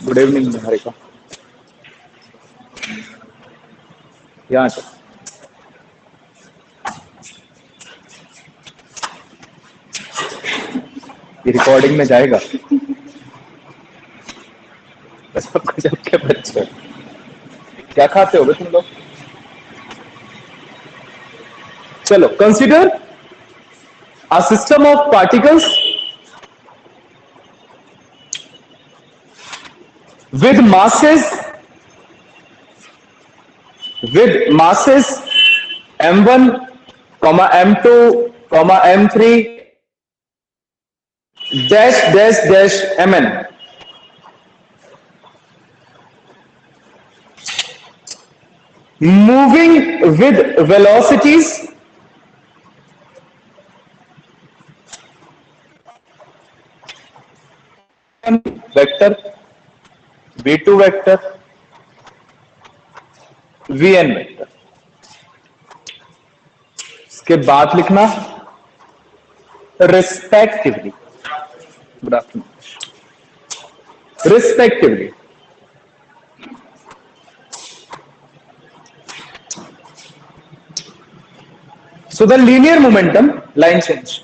Good evening Niharika. यहाँ से ये रिकॉर्डिंग में जाएगा। सब गजब के बच्चे। क्या खाते हो तुम लोग? चलो, consider a system of particles with masses m1 m2 m3 dash dash dash mn, moving with velocities vector v2 vector vn vector। इसके बाद लिखना respectively, good afternoon, respectively। So the linear momentum, line change,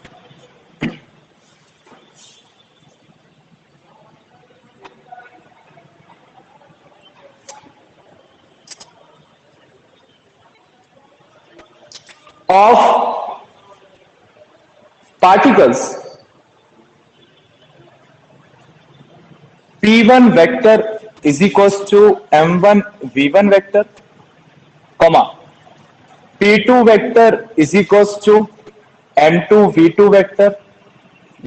of particles p1 vector is equals to m1 v1 vector, comma p2 vector is equals to m2 v2 vector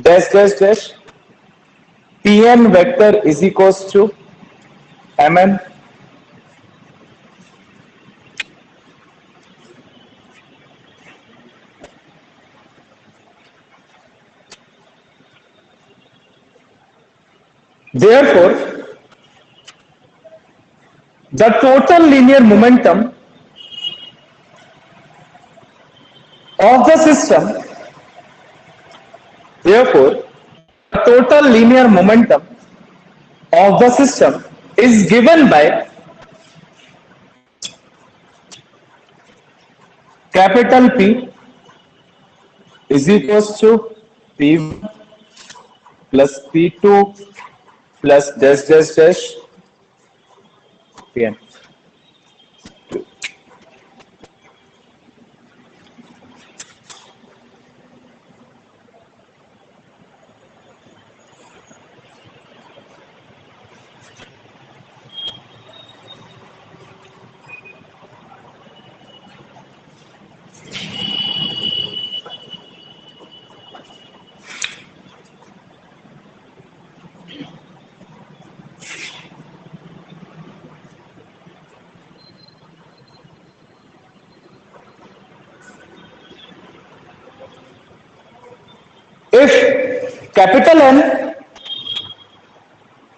dash dash dash, pn vector is equals to mn therefore the total linear momentum of the system, therefore the total linear momentum of the system is given by capital P is equals to P1 plus P2 plus dash dash dash Pn।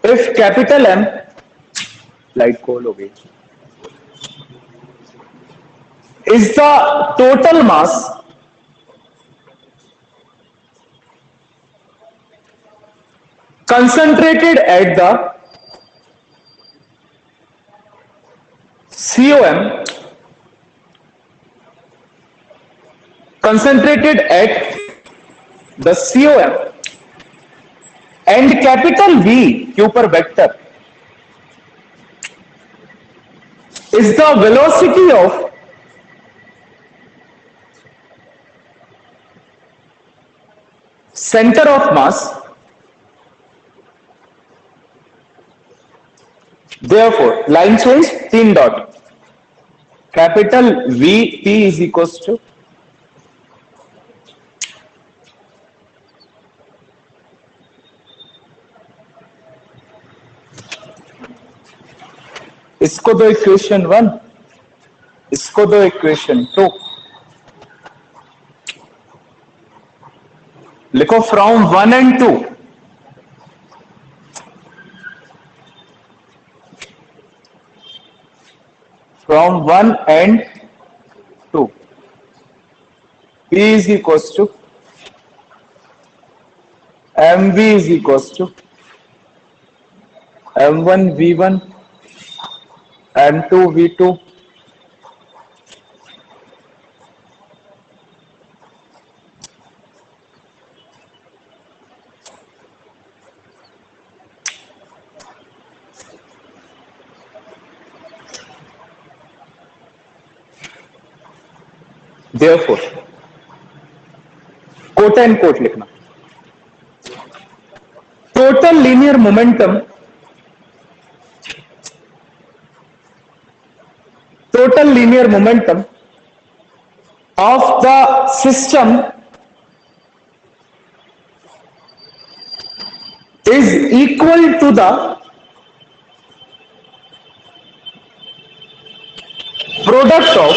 If capital M light कोल हो गई is the total mass concentrated at the COM, concentrated at the COM and capital V के ऊपर vector is the velocity of center of mass, therefore line change 3 dot capital VP is equals to इसको दो equation 1, इसको दो equation 2, लिखो from 1 and 2 from 1 and 2 P is equals to MV is equals to M1 V1, M2 V2, therefore quote end quote लिखना, total linear momentum of the system is equal to the product of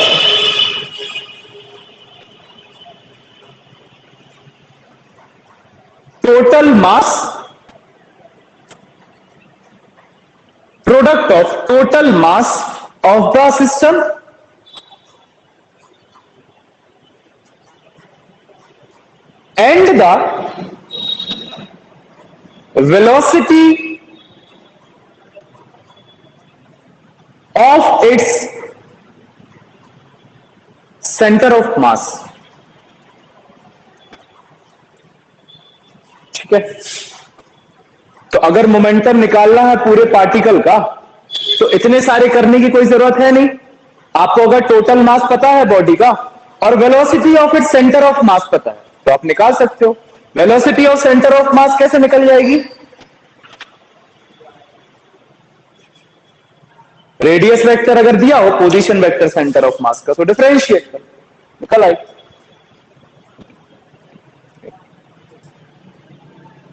total mass of the system and the velocity of its center of mass. ठीक है, तो अगर momentum निकालना है पूरे particle का तो इतने सारे करने की कोई जरूरत है नहीं। आपको अगर टोटल मास पता है बॉडी का और velocity of its centre of मास पता है तो आप निकाल सकते हो। वेलोसिटी ऑफ सेंटर ऑफ मास कैसे निकल जाएगी? रेडियस वेक्टर अगर दिया हो पोजीशन वेक्टर सेंटर ऑफ मास का तो डिफरेंशिएट कर, निकल आए।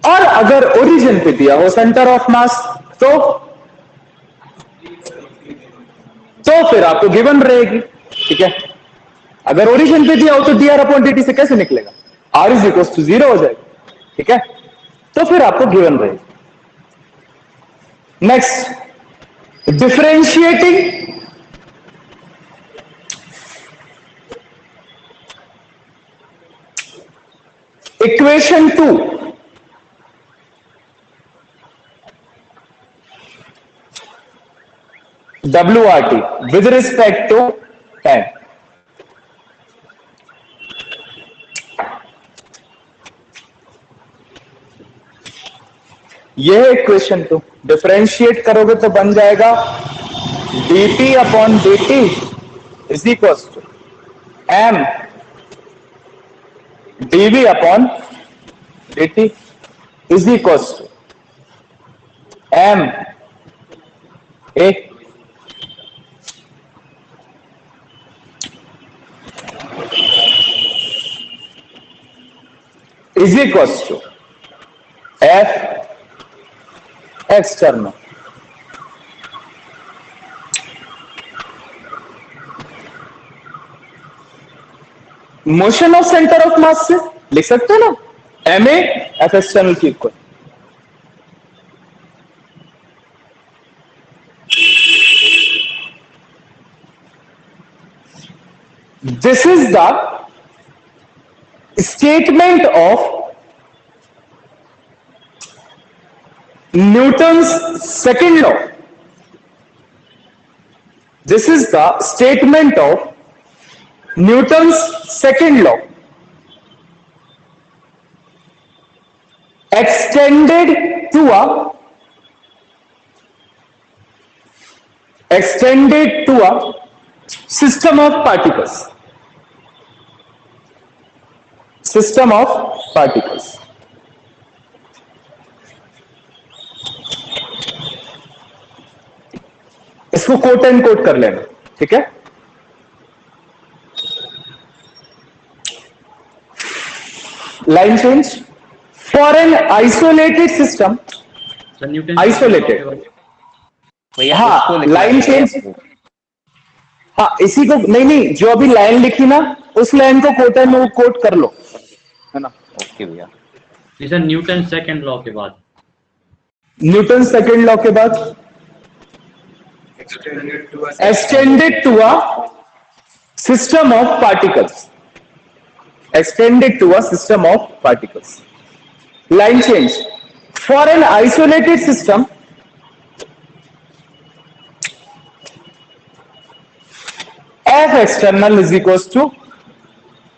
और अगर ओरिजिन पे दिया हो सेंटर ऑफ मास तो फिर आपको गिवन रहेगी। ठीक है, अगर ओरिजिन पे दिया हो तो dr अपॉन dt से कैसे निकलेगा? r इज इक्वल टू 0 हो जाएगा। ठीक है, तो फिर आपको गिवन रहेगी। Next, differentiating equation 2 WRT with respect to time. यह इक्वेशन तो डिफरेंशिएट करोगे तो बन जाएगा dt upon dt is equal to m dv upon dt is equal to m a is equals to f external. Motion of centre of mass से लिख सकते हो ना, एम ए एफ एक्सटर्नल की equal. This is the statement of Newton's second law. This is the statement of Newton's second law extended to a system of particles. System of particles. इसको coat end coat कर लेना। ठीक है, line change for an isolated system, isolated, हाँ line change, हाँ इसी को नहीं जो अभी लाइन लिखी ना उस लाइन को कोट एंड कोट कर लो, है ना। ओके भैया, सर न्यूटन सेकंड लॉ के बाद, न्यूटन सेकंड लॉ के बाद extended to a system of particles, extended to a system of particles. Line change for an isolated system external is equals to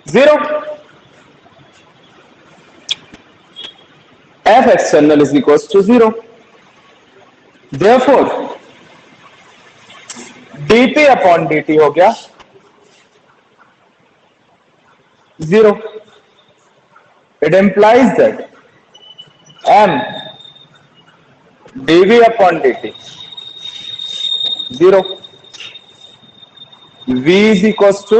0. F external is equals to 0. Therefore dp upon dt हो गया 0. It implies that m dv upon dt 0. V is equals to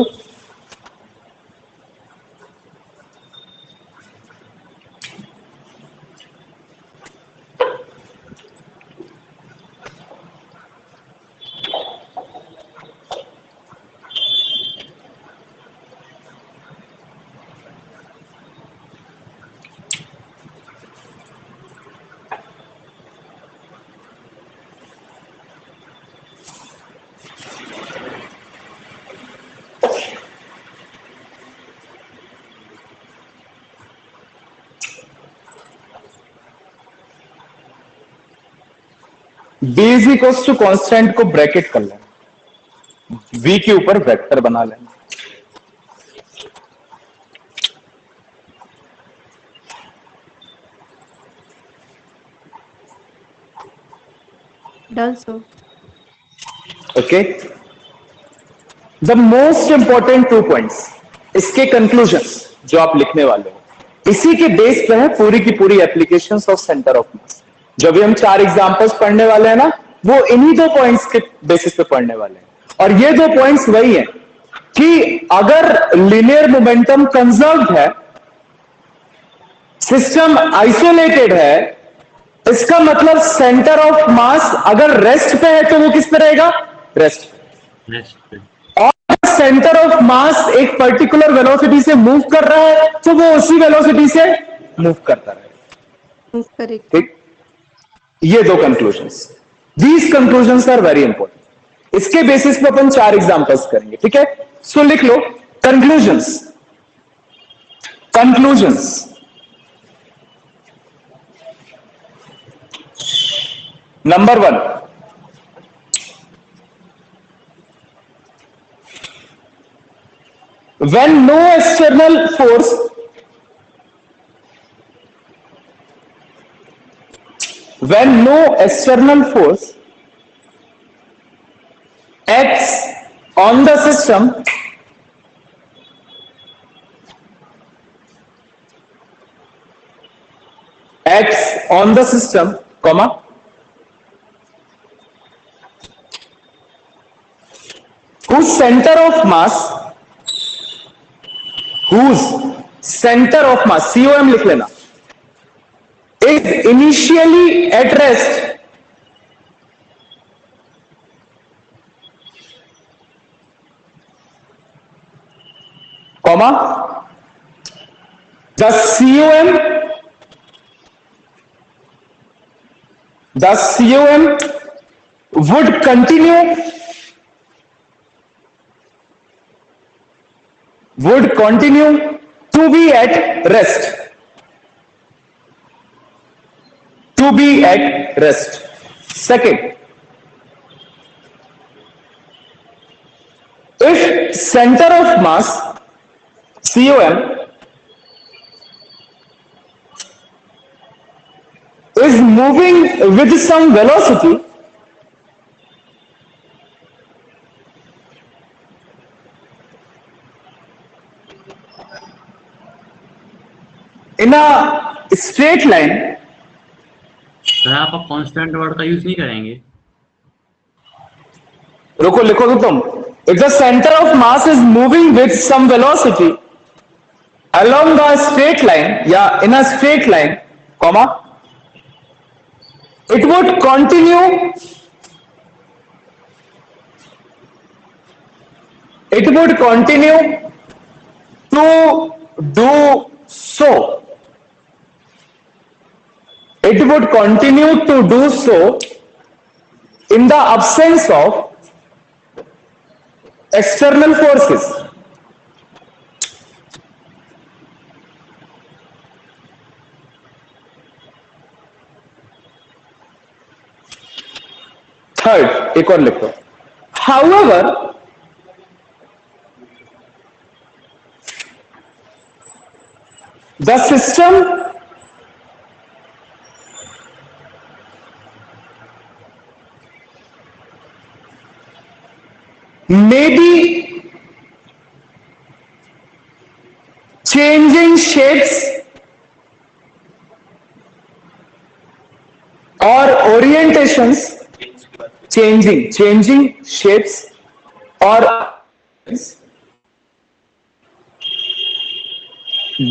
b is equals to constant को bracket कर लेना, v के ऊपर vector बना लेना. Done so. Okay. The most important 2 points, इसके कंक्लूजन्स जो आप लिखने वाले हो, इसी के बेस पे है पूरी की पूरी एप्लीकेशंस ऑफ सेंटर ऑफ मास. जो भी हम 4 एग्जांपल्स पढ़ने वाले हैं ना, वो इन्हीं 2 पॉइंट्स के बेसिस पे पढ़ने वाले हैं. और ये 2 पॉइंट्स वही हैं कि अगर लीनियर मोमेंटम कंजर्व्ड है, सिस्टम आइसोलेटेड है, इसका मतलब सेंटर ऑफ मास अगर रेस्ट पे है तो वो किस पे रहेगा? रेस्ट पे. नेक्स्ट पे और सेंटर ऑफ मास एक पर्टिकुलर वेलोसिटी से मूव कर रहा है तो वो उसी वेलोसिटी से मूव करता रहेगा. Correct. ठीक. ये 2 conclusions, these conclusions are very important. इसके बेसिस पे अपन 4 एग्जांपल्स करेंगे. ठीक है, सो लिख लो conclusions. Conclusions, number 1, when no external force acts on the system, comma, whose center of mass, COM लिख लेना, is initially at rest, comma, the COM would continue to be at rest. Second, if center of mass COM is moving with some velocity, in a straight line, sir आप constant word का use नहीं करेंगे. रुको, लिखो तो तुम. If the center of mass is moving with some velocity along a straight line, या in a straight line, comma, it would continue to do so. It would continue to do so in the absence of external forces. Third, एक और लिखो. However, the system may be changing shapes or orientations, changing shapes or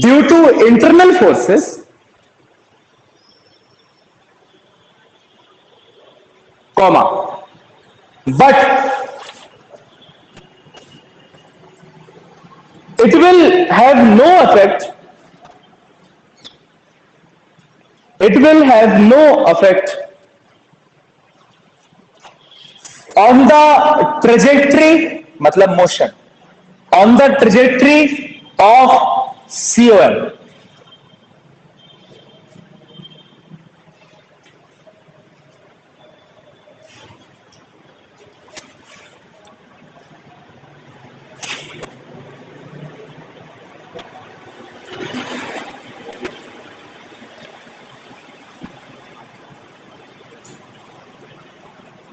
due to internal forces comma but it will have no effect on the trajectory मतलब motion on the trajectory of COM.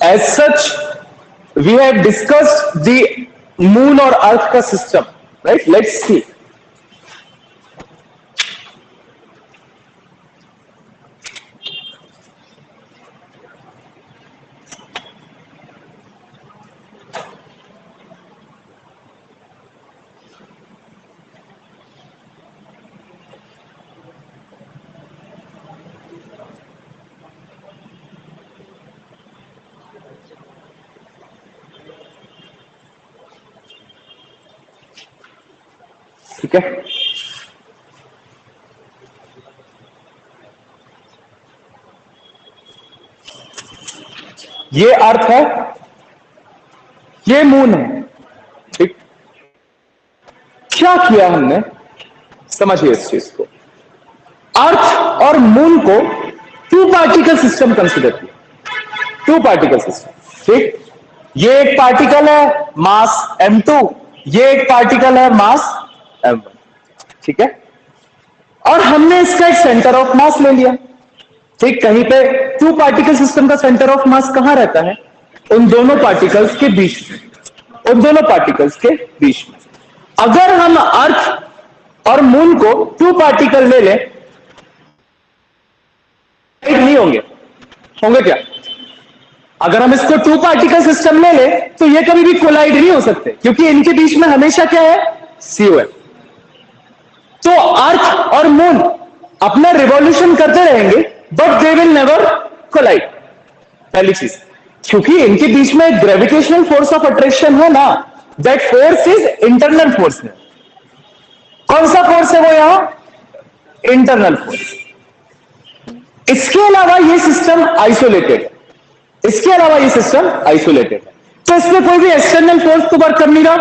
As such, we have discussed the moon or earth ka system, right? Let's see. ठीक है, ये अर्थ है, ये moon है। ठीक, क्या किया हमने, समझिए इस चीज को। अर्थ और मून को टू पार्टिकल सिस्टम कंसिडर किया, टू पार्टिकल सिस्टम। ठीक, ये एक पार्टिकल है मास m2, ये एक पार्टिकल है मास m1। ठीक है, और हमने इसका एक सेंटर ऑफ मास ले लिया। ठीक, कहीं पे टू पार्टिकल सिस्टम का सेंटर ऑफ मास कहां रहता है? उन दोनों पार्टिकल्स के बीच में, उन दोनों पार्टिकल्स के बीच में। अगर हम अर्थ और मून को टू पार्टिकल ले लें, नहीं होंगे, होंगे क्या? अगर हम इसको टू पार्टिकल सिस्टम ले लें तो ये कभी भी कोलाइड नहीं हो सकते, क्योंकि इनके बीच में हमेशा क्या है? COM। तो अर्थ और मून अपना रिवॉल्यूशन करते रहेंगे, but they will never collide. पहली चीज, क्योंकि इनके बीच में ग्रेविटेशनल फोर्स ऑफ अट्रैक्शन है ना, that force is internal force है। कौन सा फोर्स है वो? यहां इंटरनल फोर्स। इसके अलावा ये सिस्टम आइसोलेटेड है, इसके अलावा ये सिस्टम आइसोलेटेड है, तो इसमें कोई भी एक्सटर्नल फोर्स तो वर्क कर नहीं रहा,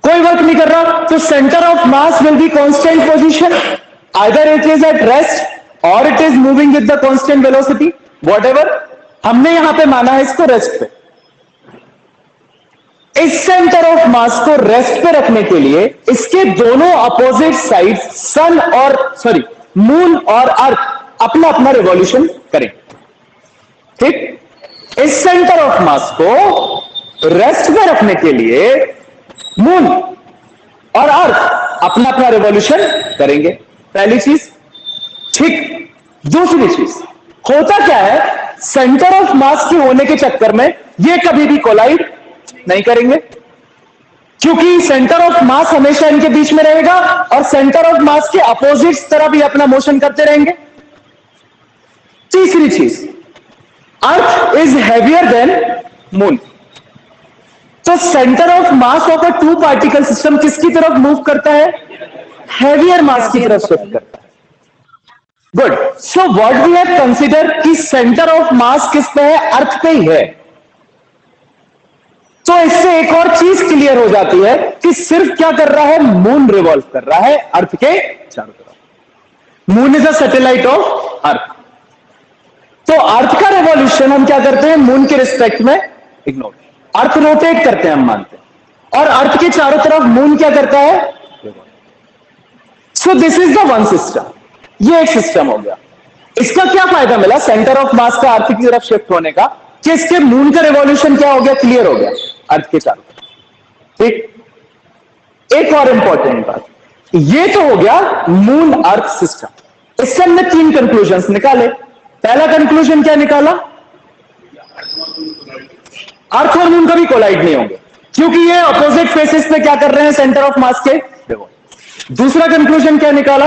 कोई वर्क नहीं कर रहा। तो centre of mass will be constant position, either it is at rest और it is moving with the constant velocity, whatever. हमने यहां पे माना है इसको रेस्ट पे। इस सेंटर ऑफ मास को रेस्ट पे रखने के लिए इसके दोनों अपोजिट साइड सन और मून और अर्थ अपना अपना रिवॉल्यूशन करें। ठीक, इस सेंटर ऑफ मास को रेस्ट पे रखने के लिए मून और अर्थ अपना अपना रिवॉल्यूशन करेंगे, पहली चीज। ठीक, दूसरी चीज, होता क्या है, सेंटर ऑफ मास के होने के चक्कर में ये कभी भी कोलाइड नहीं करेंगे, क्योंकि सेंटर ऑफ मास हमेशा इनके बीच में रहेगा और सेंटर ऑफ मास के अपोजिट तरफ ही अपना मोशन करते रहेंगे। तीसरी चीज, earth is heavier than moon, तो centre of mass of a two particle system किसकी तरफ मूव करता है? हैवियर मास की तरफ शिफ्ट करता है। Good, so what we have consider कि सेंटर ऑफ मास किस पे है? अर्थ पे ही है। तो इससे एक और चीज क्लियर हो जाती है कि सिर्फ क्या कर रहा है? मून रिवॉल्व कर रहा है अर्थ के चारों तरफ। Moon is a satellite of earth. तो अर्थ का रिवॉल्यूशन हम क्या करते हैं? मून के रिस्पेक्ट में इग्नोर। अर्थ रोटेट करते हैं हम मानते हैं, और अर्थ के चारों तरफ मून क्या करता है? So so this is the one system, ये एक सिस्टम हो गया। इसका क्या फायदा मिला सेंटर ऑफ मास का अर्थ की तरफ शिफ्ट होने का, कि इसके मून का रिवॉल्यूशन क्या हो गया, क्लियर हो गया अर्थ के चारों तरफ। ठीक, एक और इंपॉर्टेंट बात, ये तो हो गया मून अर्थ सिस्टम। इससे हमने 3 कंक्लूजन्स निकाले। पहला कंक्लूजन क्या निकाला, अर्थ और मून कभी कोलाइड नहीं होंगे, क्योंकि ये अपोजिट फेसेस पे क्या कर रहे हैं, सेंटर ऑफ मास के रिवॉल्व। दूसरा कंक्लूजन क्या निकाला,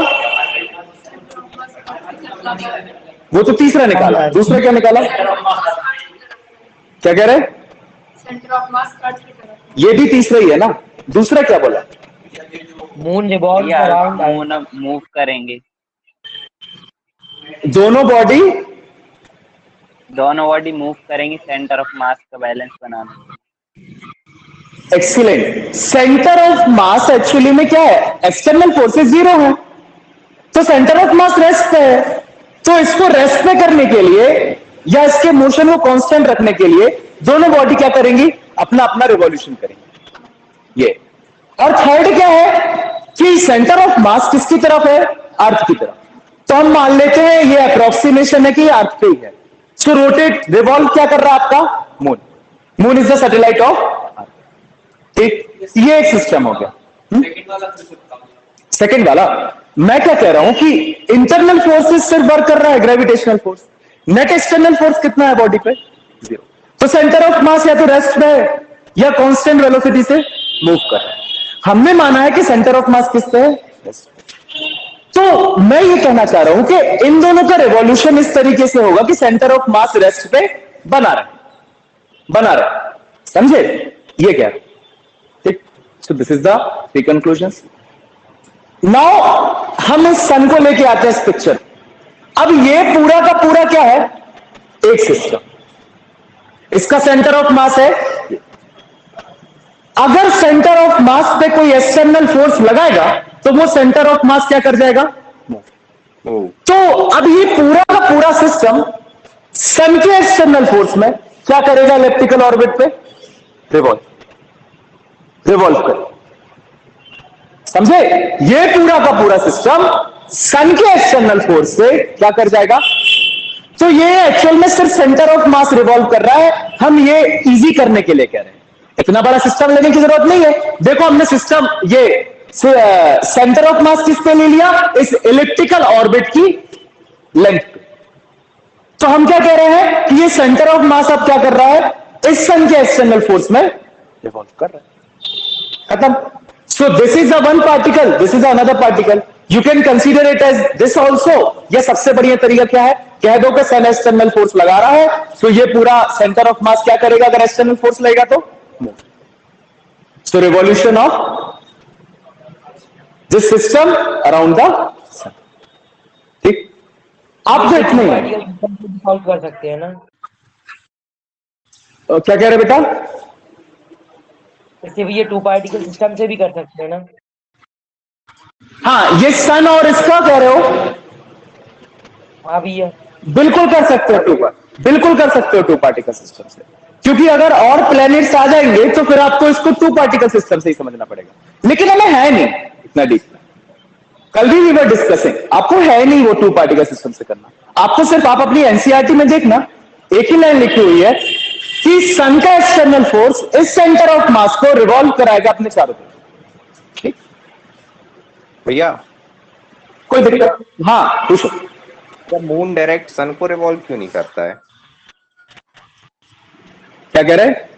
वो तो तीसरा निकाला, दूसरा क्या निकाला, क्या कह रहे, सेंटर ऑफ मास अर्थ की तरफ। ये भी तीसरा ही है ना। दूसरा क्या बोला, moon revolve around moon move करेंगे, दोनों बॉडी मूव करेंगे सेंटर ऑफ मास का बैलेंस बनाने। Excellent. Centre of mass actually में क्या है, एक्सटर्नल फोर्सेस 0 है, तो सेंटर ऑफ मास रेस्ट पे है। तो इसको रेस्ट पे करने के लिए या इसके मोशन को कांस्टेंट रखने के लिए दोनों बॉडी क्या करेंगी, अपना अपना रिवॉल्यूशन करेंगे, ये। और थर्ड क्या है कि सेंटर ऑफ मास किसकी तरफ है, अर्थ की तरफ। तो हम मान लेते हैं ये अप्रोक्सीमेशन है कि अर्थ पे ही है। सो रोटेट रिवॉल्व क्या कर रहा है आपका, moon. Moon is the satellite of earth. ठीक, ये एक सिस्टम हो गया। सेकंड वाला मैं क्या कह रहा हूं कि इंटरनल फोर्सेस सिर्फ वर्क कर रहा है, gravitational force. Net external force कितना है बॉडी पे, 0। तो सेंटर ऑफ मास या तो रेस्ट में है या कांस्टेंट वेलोसिटी से मूव कर रहा है। हमने माना है कि सेंटर ऑफ मास किस पे है, रेस्ट पे। तो मैं ये कहना चाह रहा हूं कि इन दोनों का रिवॉल्यूशन इस तरीके से होगा कि सेंटर ऑफ मास रेस्ट पे बना रहे, समझे, ये क्या है। ठीक, सो this is the 3 conclusions. Now हम इस सन को लेके आते हैं इस पिक्चर। अब ये पूरा का पूरा क्या है, एक सिस्टम। इसका सेंटर ऑफ मास है, अगर सेंटर ऑफ मास पे कोई एक्सटर्नल फोर्स लगाएगा तो वो सेंटर ऑफ मास क्या कर जाएगा, तो अब ये पूरा का पूरा सिस्टम सन के एक्सटर्नल फोर्स में क्या करेगा, इलिप्टिकल ऑर्बिट पे रिवॉल्व करेगा, समझे। ये पूरा का पूरा सिस्टम सन के एक्सटर्नल फोर्स से क्या कर जाएगा, तो ये एक्चुअल में सिर्फ सेंटर ऑफ मास रिवॉल्व कर रहा है। हम ये इजी करने के लिए कह रहे हैं, इतना बड़ा सिस्टम लेने की जरूरत नहीं है। देखो हमने सिस्टम ये सेंटर ऑफ मास किस पे ले लिया, इस इलिप्टिकल ऑर्बिट की लेंथ पे। तो हम क्या कह रहे हैं कि ये सेंटर ऑफ मास अब क्या कर रहा है, इस सन के एक्सटर्नल फोर्स में रिवॉल्व कर रहा है, खत्म। So this is a one particle, this is another particle. You can consider it as this also. ये सबसे बढ़िया तरीका क्या है, कह दो कि सन एक्सटर्नल फोर्स लगा रहा है, तो ये पूरा सेंटर ऑफ मास क्या करेगा अगर एक्सटर्नल फोर्स लगेगा तो move. So revolution of this system around the sun. ठीक, आप तो इतने ही सॉल्व कर सकते हैं ना, क्या कह रहे बेटा, इससे भी ये 2 पार्टिकल सिस्टम से भी कर सकते हैं ना। हाँ, ये सन और इसका कह रहे हो, हाँ भैया बिल्कुल कर सकते हो बिल्कुल कर सकते हो 2 पार्टिकल सिस्टम से, क्योंकि अगर और प्लैनेट्स आ जाएंगे तो फिर आपको इसको 2 पार्टिकल सिस्टम से ही समझना पड़ेगा। लेकिन हमें है नहीं इतना डीप, कल भी वी वर डिस्कसिंग, आपको है नहीं वो 2 पार्टिकल सिस्टम से करना। आपको सिर्फ आप अपनी एनसीईआरटी में देखना, एक ही लाइन लिखी हुई है कि सन का एक्सटर्नल फोर्स इस सेंटर ऑफ मास को रिवॉल्व कराएगा अपने चारों तरफ। ठीक भैया, कोई दिक्कत, हाँ पूछो। मून डायरेक्ट सन को रिवॉल्व क्यों नहीं करता है? क्या कह रहे हैं?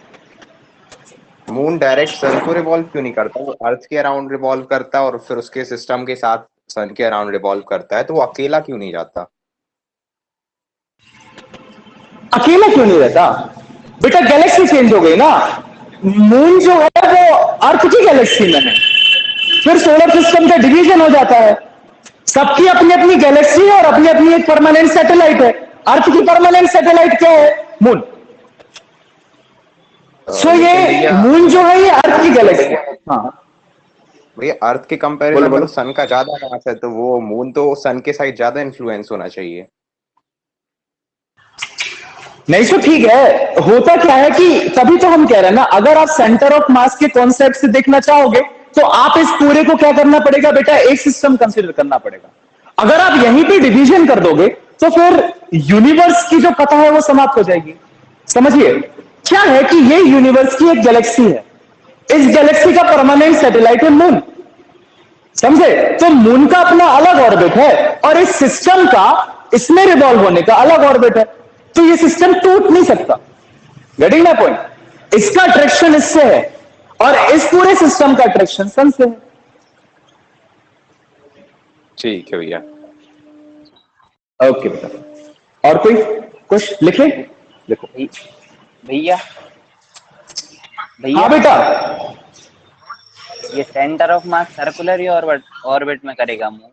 मून डायरेक्ट सन को रिवॉल्व क्यों नहीं करता? वो अर्थ के अराउंड रिवॉल्व करता है और फिर उसके सिस्टम के साथ सन के अराउंड रिवॉल्व करता है, तो वो अकेला क्यों नहीं जाता? अकेला क्यों नहीं रहता बेटा, गैलेक्सी चेंज हो गई ना। मून जो है वो अर्थ की गैलेक्सी में है, फिर सोलर सिस्टम का डिवीजन हो जाता है, सबकी अपनी अपनी गैलेक्सी है और अपनी अपनी एक परमानेंट सैटेलाइट है। अर्थ की परमानेंट सैटेलाइट क्या है, मून। सो ये मून जो है ये अर्थ की गैलेक्सी है। हाँ भैया, अर्थ के कंपैरिजन में सन का ज्यादा मास है, तो वो मून तो सन के साइड ज्यादा इन्फ्लुएंस होना चाहिए। नहीं तो ठीक है, होता क्या है कि तभी तो हम कह रहे हैं ना, अगर आप सेंटर ऑफ मास के कॉन्सेप्ट से देखना चाहोगे तो आप इस पूरे को क्या करना पड़ेगा बेटा, एक सिस्टम कंसीडर करना पड़ेगा। अगर आप यहीं पे डिवीजन कर दोगे तो फिर यूनिवर्स की जो कथा है वो समाप्त हो जाएगी। समझिए क्या है कि ये यूनिवर्स की एक गैलेक्सी है, इस गैलेक्सी का परमानेंट सैटेलाइट है मून, समझे? तो मून का अपना अलग ऑर्बिट है और इस सिस्टम का इसमें रिवॉल्व होने का अलग ऑर्बिट है, तो ये सिस्टम टूट नहीं सकता। Getting my point? इसका अट्रैक्शन इससे है और इस पूरे सिस्टम का अट्रैक्शन सन से है। ठीक है भैया। ओके बेटा, और कोई कुछ लिखे? देखो भैया हाँ भैया बेटा, ये सेंटर ऑफ मास सर्कुलर या ऑर्बिट में करेगा move?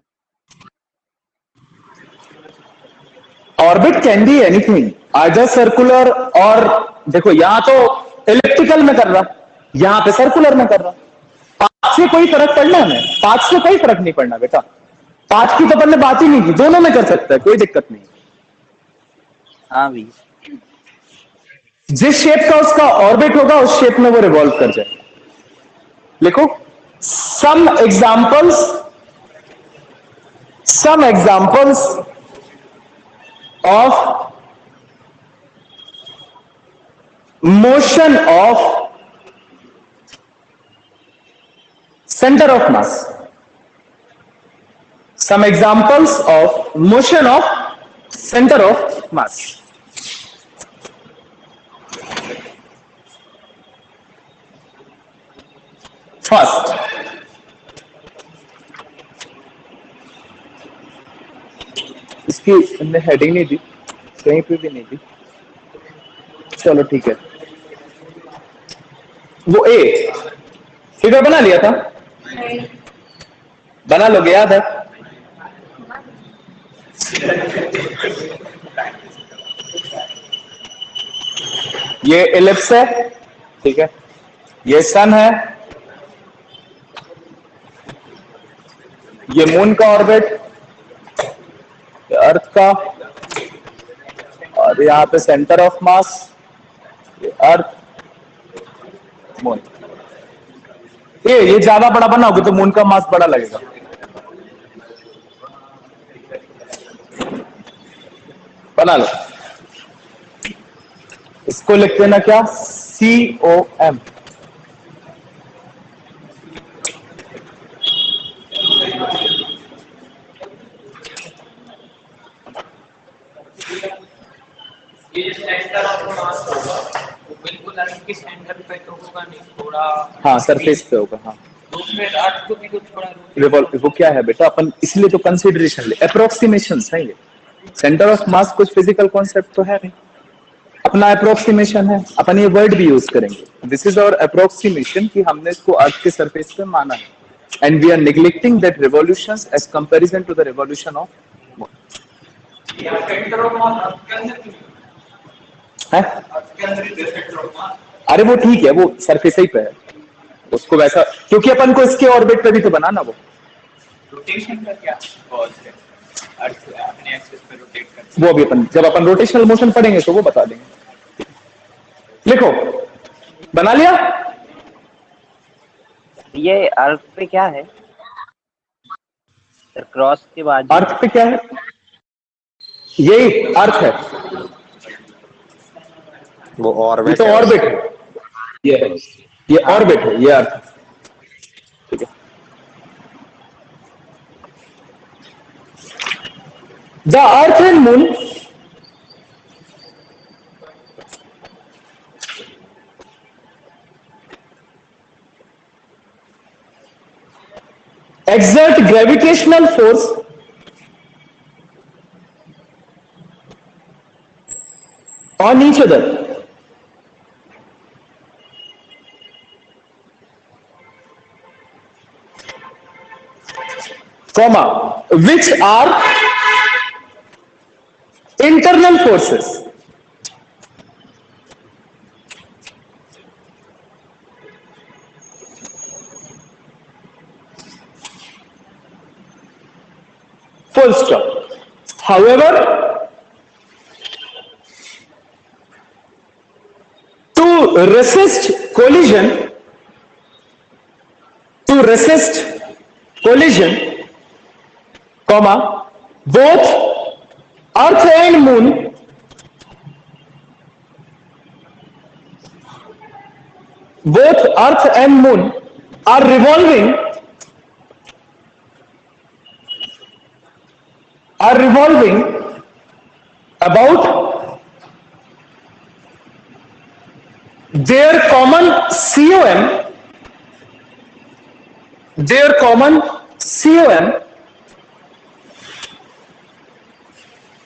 Orbit can be anything, either circular और देखो यहां तो इलेक्ट्रिकल में कर रहा, यहां पे सर्कुलर में कर रहा। पाथ से कोई फर्क पड़ना है, पाथ से कोई फर्क नहीं पड़ना बेटा, पाथ की तो अपन ने बात ही नहीं की, दोनों में कर सकता है, कोई दिक्कत नहीं। हाँ भैया। जिस शेप का उसका ऑर्बिट होगा उस शेप में वो रिवॉल्व कर जाए। लिखो some examples of motion of center of mass. Some examples of motion of center of mass. First, इसकी हमने हेडिंग नहीं दी, कहीं पे भी नहीं दी, चलो ठीक है। वो ए फिगर बना लिया था, नहीं, बना लोगे, याद है? ये एलिप्स है, ठीक है, ये सन है, ये मून का ऑर्बिट, अर्थ का, और यहाँ पे सेंटर ऑफ मास, ये अर्थ, मून। ये ज्यादा बड़ा बनाओगे तो मून का मास बड़ा लगेगा। बना लो, इसको लिख देना क्या, COM। ये जो सेंटर ऑफ मास होगा वो बिल्कुल अर्थ के सेंटर पे तो होगा नहीं, थोड़ा हाँ सरफेस पे होगा। हाँ तो फिर अर्थ को भी तो थोड़ा रिवॉल्व, वो क्या है बेटा, अपन इसलिए तो कंसिडरेशन ले, अप्रोक्सीमेशन है ये। सेंटर ऑफ मास कुछ फिजिकल कॉन्सेप्ट तो है नहीं, अपना अप्रोक्सीमेशन है, अपन ये वर्ड भी यूज करेंगे। दिस इज आवर अप्रोक्सीमेशन कि हमने इसको अर्थ के सरफेस पे माना है, and we are neglecting that revolutions as comparison to the revolution of centre of mass earth के अंदर क्यों? है। अर्थ के अंदर ही सेंटर ऑफ मास। अरे वो ठीक है, वो सरफेस ही पे है, उसको वैसा, क्योंकि अपन को इसके ऑर्बिट पे भी तो बनाना वो। रोटेशन का क्या कॉज है? अर्थ अपने एक्सिस पे रोटेट करता वो अभी अपन जब अपन रोटेशनल मोशन पढ़ेंगे तो वो बता देंगे। लिखो, बना लिया? ये अर्थ पे क्या है सर, क्रॉस के बाद? अर्थ पे क्या है? यही अर्थ है, वो ये ऑर्बिट तो है। ऑर्बिट है, ये है, ये ऑर्बिट है, ये अर्थ है, ठीक है। The earth and moon exert gravitational force on each other, comma, which are internal forces. Full stop. However, to resist collision, to to resist collision, comma, both Earth and Moon are revolving about their common COM,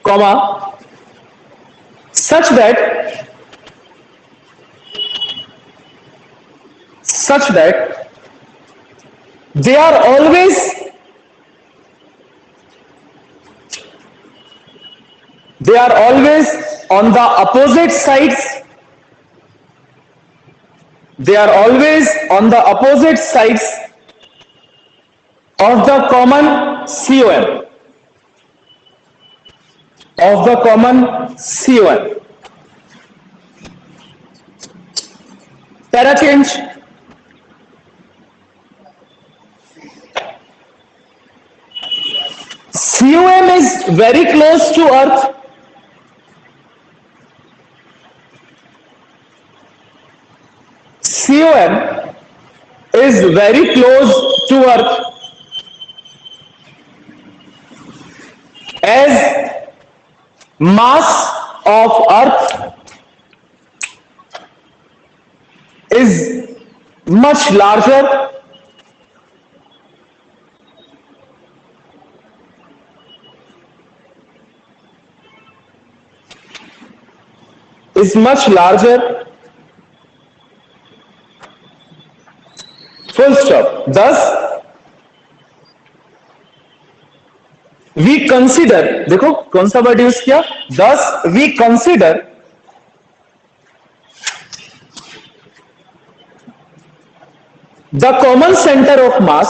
comma, such that they are always on the opposite sides. They are always on the opposite sides of the common COM. Para change. COM is very close to Earth. COM is very close to Earth as mass of Earth is much larger full stop. Thus we consider, देखो कौन सा word use किया, thus we consider the common center of mass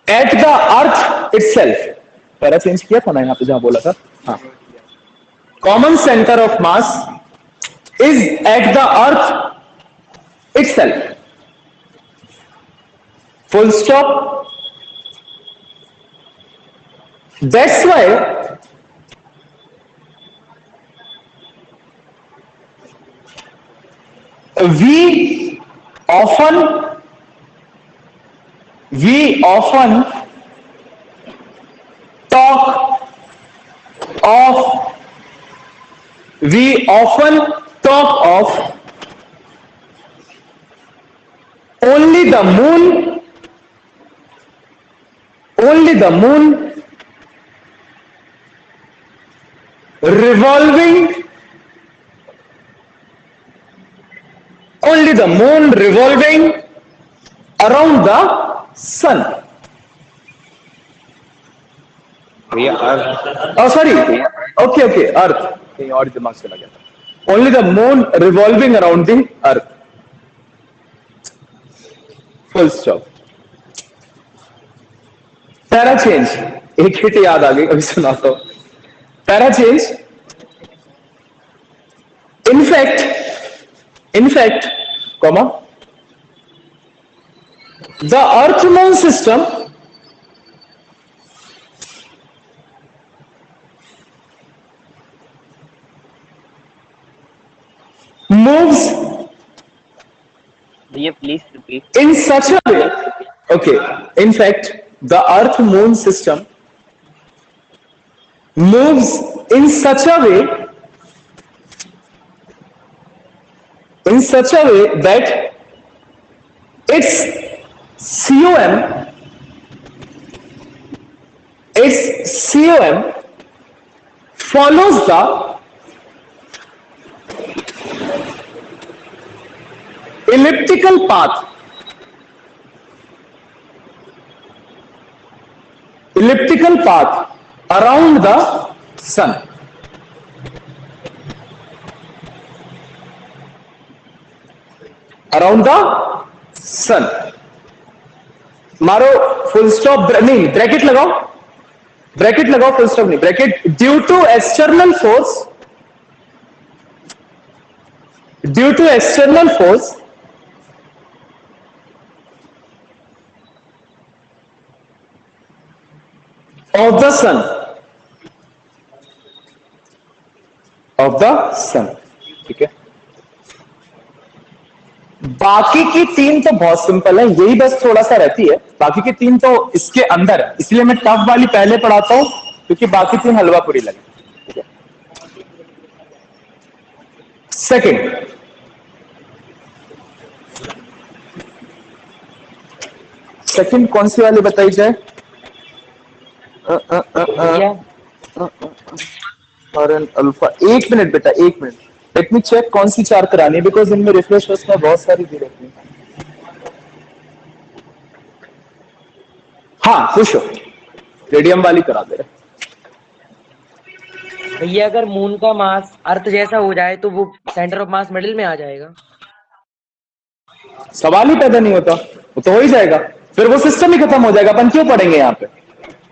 at the earth itself. Para change किया था ना यहाँ पे जहां बोला था, हाँ, common center of mass is at the earth itself. Full stop. That's why we often talk of only the moon revolving around the sun. Oh, sorry. Okay, Earth. कहीं और दिमाग चला गया था. Only the moon revolving around the Earth. Full stop. Para change. एक hit याद आ गई, अभी सुनाता हूं. Para change. In fact, comma, the Earth-Moon system moves please repeat. in such a way. Okay, in fact, the Earth-Moon system moves in such a way that its COM follows the elliptical path around the sun. मारो full stop, नहीं bracket लगाओ, full stop नहीं, bracket. Due to external force due to external force of the sun, ठीक है। बाकी की तीन तो बहुत सिंपल है, यही बस थोड़ा सा रहती है, बाकी की तीन तो इसके अंदर है, इसलिए मैं टफ वाली पहले पढ़ाता हूं क्योंकि बाकी तीन हलवा पूरी लगे। सेकंड, कौन सी वाली बताई जाए? भैया और अल्फा, एक मिनट बेटा, एक मिनट, लेट मी चेक कौन सी चार करानी है, बिकॉज इनमें रिफ्रेशर्स में बहुत सारी दी रहती है। हाँ खुश हो, रेडियम वाली करा दे रहे। भैया अगर मून का मास अर्थ जैसा हो जाए तो वो सेंटर ऑफ मास मिडिल में आ जाएगा। सवाल ही पैदा नहीं होता, वो तो हो ही जाएगा, फिर वो सिस्टम ही खत्म हो जाएगा। अपन क्यों पढ़ेंगे यहाँ पे?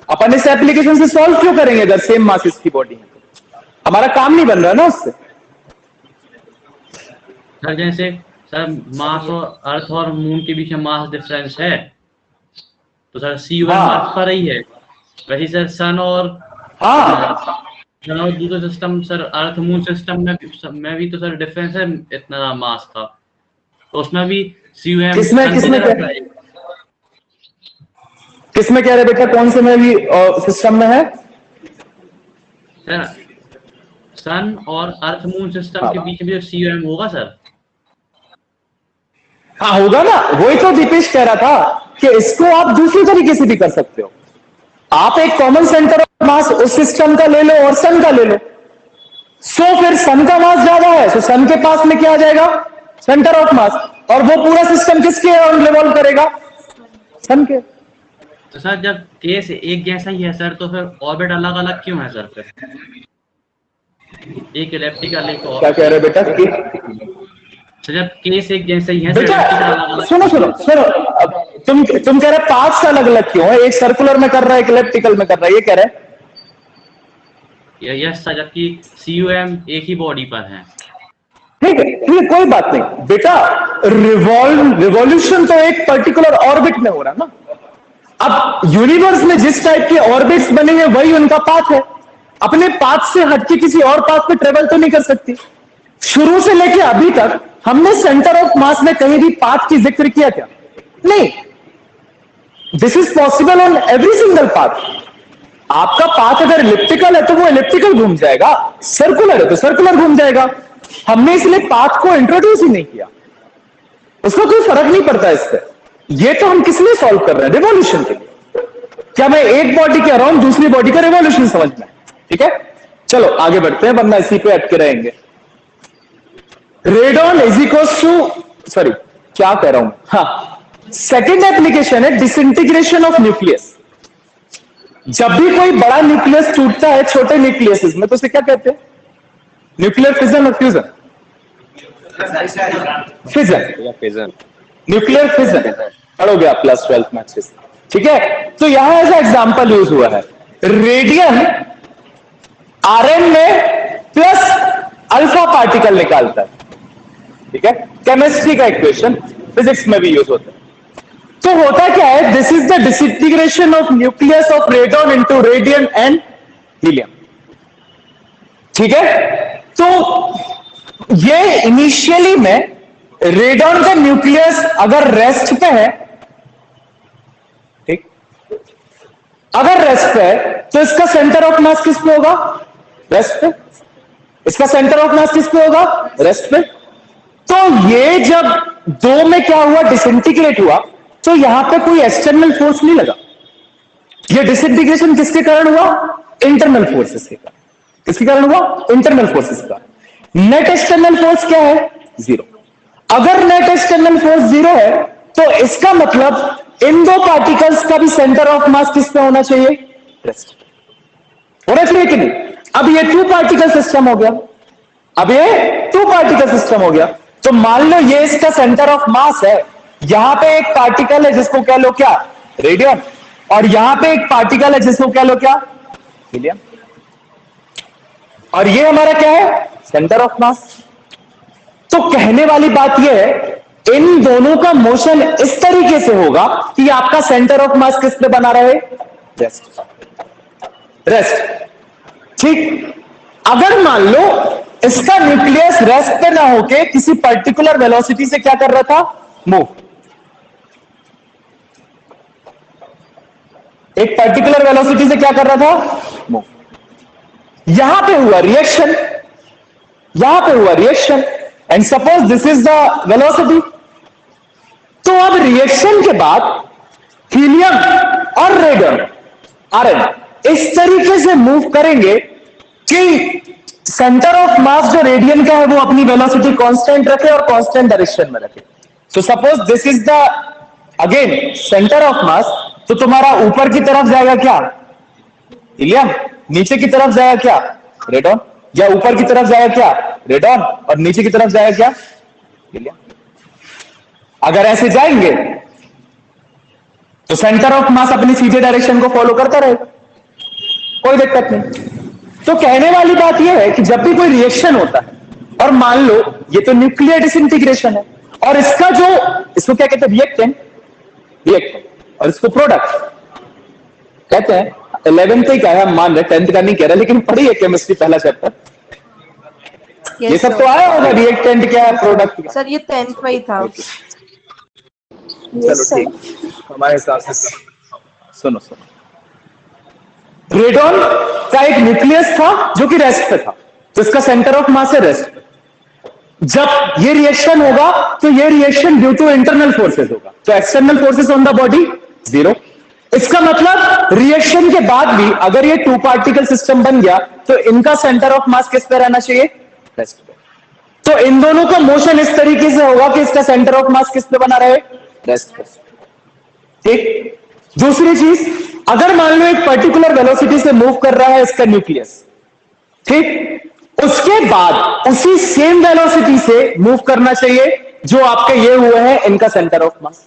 अपन इस एप्लीकेशन से सॉल्व क्यों करेंगे अगर सेम मास इसकी बॉडी है? हमारा काम नहीं बन रहा ना उससे। सर जैसे सर मास और अर्थ और मून के बीच में मास डिफरेंस है, तो सर C1 अर्थ पर ही है, वैसे सर सन और दूसरे system sir earth moon system में भी तो सर डिफरेंस है इतना मास का, तो उसमें भी CUM किसमें कह रहे बेटा, कौन से में भी सिस्टम में है? सर सन और अर्थ मून सिस्टम के बीच में CUM होगा सर। हाँ होगा ना, वही तो दीपेश कह रहा था कि इसको आप दूसरी तरीके से भी कर सकते हो। आप एक कॉमन सेंटर ऑफ मास उस सिस्टम का ले लो और सन का ले लो, सो फिर सन का मास ज्यादा है, सो सन के पास में क्या आ जाएगा? सेंटर ऑफ मास, और वो पूरा सिस्टम किसके अराउंड रिवॉल्व करेगा? सन के। तो सर जब केस एक जैसा ही है सर, तो फिर ऑर्बिट अलग अलग क्यों है सर? फिर एक इलेप्टिकल एक और, क्या कह रहे बेटा? तो जब केस एक जैसा ही है बेटा सुनो, अब तुम कह रहे पार्ट्स अलग अलग क्यों है? एक सर्कुलर में कर रहा है, एक इलेप्टिकल में कर रहा है, ये कह रहे? यस सर, जबकि CUM एक ही बॉडी पर है। ठीक है, कोई बात नहीं बेटा, रिवॉल्यूशन तो एक पर्टिकुलर ऑर्बिट में हो रहा है ना। अब यूनिवर्स में जिस टाइप के ऑर्बिट्स बने हैं वही उनका पाथ है, अपने पाथ से हटके किसी और पाथ पे ट्रेवल तो नहीं कर सकती। शुरू से लेके अभी तक हमने सेंटर ऑफ मास में कहीं भी पाथ की जिक्र किया क्या? नहीं। This is possible on every single path. आपका पाथ अगर इलिप्टिकल है तो वो इलिप्टिकल घूम जाएगा, सर्कुलर है तो सर्कुलर घूम जाएगा। हमने इसलिए पाथ को इंट्रोड्यूस ही नहीं किया, उसमें कोई फर्क नहीं पड़ता इससे। ये तो हम किस लिए सॉल्व कर रहे हैं? रिवॉल्यूशन के लिए। क्या मैं एक बॉडी के अराउंड दूसरी बॉडी का रिवॉल्यूशन समझना है? ठीक है, चलो आगे बढ़ते हैं, वरना इसी पे अटके रहेंगे। Radon is equals to, sorry क्या कह रहा हूं, हाँ, सेकेंड एप्लीकेशन है डिसइंटीग्रेशन ऑफ न्यूक्लियस। जब भी कोई बड़ा न्यूक्लियस टूटता है छोटे न्यूक्लियस में, तो उसे क्या कहते हैं? न्यूक्लियर फिजन और फ्यूजन? फिजन, न्यूक्लियर फिजन पढ़ोगे आप क्लास 12 में अच्छे से। ठीक है, तो यहां ऐसा एग्जांपल यूज हुआ है, रेडियम Rn में प्लस अल्फा पार्टिकल निकालता है। ठीक है, केमिस्ट्री का इक्वेशन फिजिक्स में भी यूज होता है। तो होता क्या है, this is the disintegration of nucleus of radon into radium and helium. ठीक है, तो ये इनिशियली में रेडॉन का न्यूक्लियस अगर रेस्ट पे है, ठीक, अगर रेस्ट पे है तो इसका सेंटर ऑफ मास किस पे होगा? रेस्ट पे। इसका सेंटर ऑफ मास किस पे होगा? रेस्ट पे। तो ये जब दो में क्या हुआ, डिसइंटीग्रेट हुआ, तो यहां पे कोई एक्सटर्नल फोर्स नहीं लगा। ये डिसइंटीग्रेशन किसके कारण हुआ? इंटरनल फोर्सेस के कारण। किसके कारण हुआ? इंटरनल फोर्सेस का। नेट एक्सटर्नल फोर्स क्या है? जीरो। अगर नेट एक्सटर्नल फोर्स जीरो है तो इसका मतलब इन दो पार्टिकल्स का भी सेंटर ऑफ मास किस पे होना चाहिए? रेस्ट। होना चाहिए कि नहीं? अब ये टू पार्टिकल सिस्टम हो गया, अब ये टू पार्टिकल सिस्टम हो गया। तो मान लो ये इसका सेंटर ऑफ मास है, यहां पे एक पार्टिकल है जिसको कह लो क्या? रेडियम, और यहां पे एक पार्टिकल है जिसको कह लो क्या? हीलियम। और ये हमारा क्या है? सेंटर ऑफ मास। तो तो कहने वाली बात यह है, इन दोनों का मोशन इस तरीके से होगा कि आपका सेंटर ऑफ मास किस पे बना रहे? रेस्ट। ठीक। अगर मान लो इसका न्यूक्लियस रेस्ट पे ना होके किसी पर्टिकुलर वेलोसिटी से क्या कर रहा था? मूव। एक पर्टिकुलर वेलोसिटी से क्या कर रहा था? मूव। यहां पे हुआ reaction, and suppose this is the velocity. तो अब रिएक्शन के बाद हीलियम और रेडियम आरएन इस तरीके से मूव करेंगे कि सेंटर ऑफ मास जो रेडियम का है वो अपनी वेलोसिटी कांस्टेंट रखे और कांस्टेंट डायरेक्शन में रखे। So suppose this is the again centre of मास, तो तुम्हारा ऊपर की तरफ जाएगा क्या? हीलियम। नीचे की तरफ जाएगा क्या? रेडॉन। या ऊपर की तरफ जाएगा क्या? रेडॉन। और नीचे की तरफ जाएगा क्या? हीलियम। अगर ऐसे जाएंगे तो सेंटर ऑफ मास अपनी सीधे डायरेक्शन को फॉलो करता रहेगा, कोई दिक्कत नहीं। तो कहने वाली बात यह है कि जब भी कोई रिएक्शन होता है, और मान लो ये तो न्यूक्लियर डिसइंटीग्रेशन है, और इसका जो इसको क्या कहते हैं? रिएक्टेंट, और इसको प्रोडक्ट कहते हैं। 11th ही का है, हम मान रहे, 10th का नहीं कह रहे, लेकिन पढ़ी है केमिस्ट्री पहला चैप्टर। ये सब तो आया होगा, रिएक्टेंट क्या है, प्रोडक्ट क्या। सर ये 10th में ही था। चलो ठीक, हमारे हिसाब से सुनो। रेडॉन का एक न्यूक्लियस था जो कि रेस्ट पे था, तो इसका सेंटर ऑफ मास है रेस्ट पे। जब ये रिएक्शन होगा तो ये reaction due to internal forces होगा, तो external forces on the body 0। इसका मतलब रिएक्शन के बाद भी अगर ये 2 पार्टिकल सिस्टम बन गया तो इनका सेंटर ऑफ मास किस पे रहना चाहिए? रेस्ट पे। तो इन दोनों का मोशन इस तरीके से होगा कि इसका सेंटर ऑफ मास किस पे बना रहे? रेस्ट पे। ठीक। दूसरी चीज, अगर मान लो एक पर्टिकुलर वेलोसिटी से मूव कर रहा है इसका न्यूक्लियस, ठीक, उसके बाद उसी सेम वेलोसिटी से मूव करना चाहिए जो आपके ये हुए हैं इनका सेंटर ऑफ मास।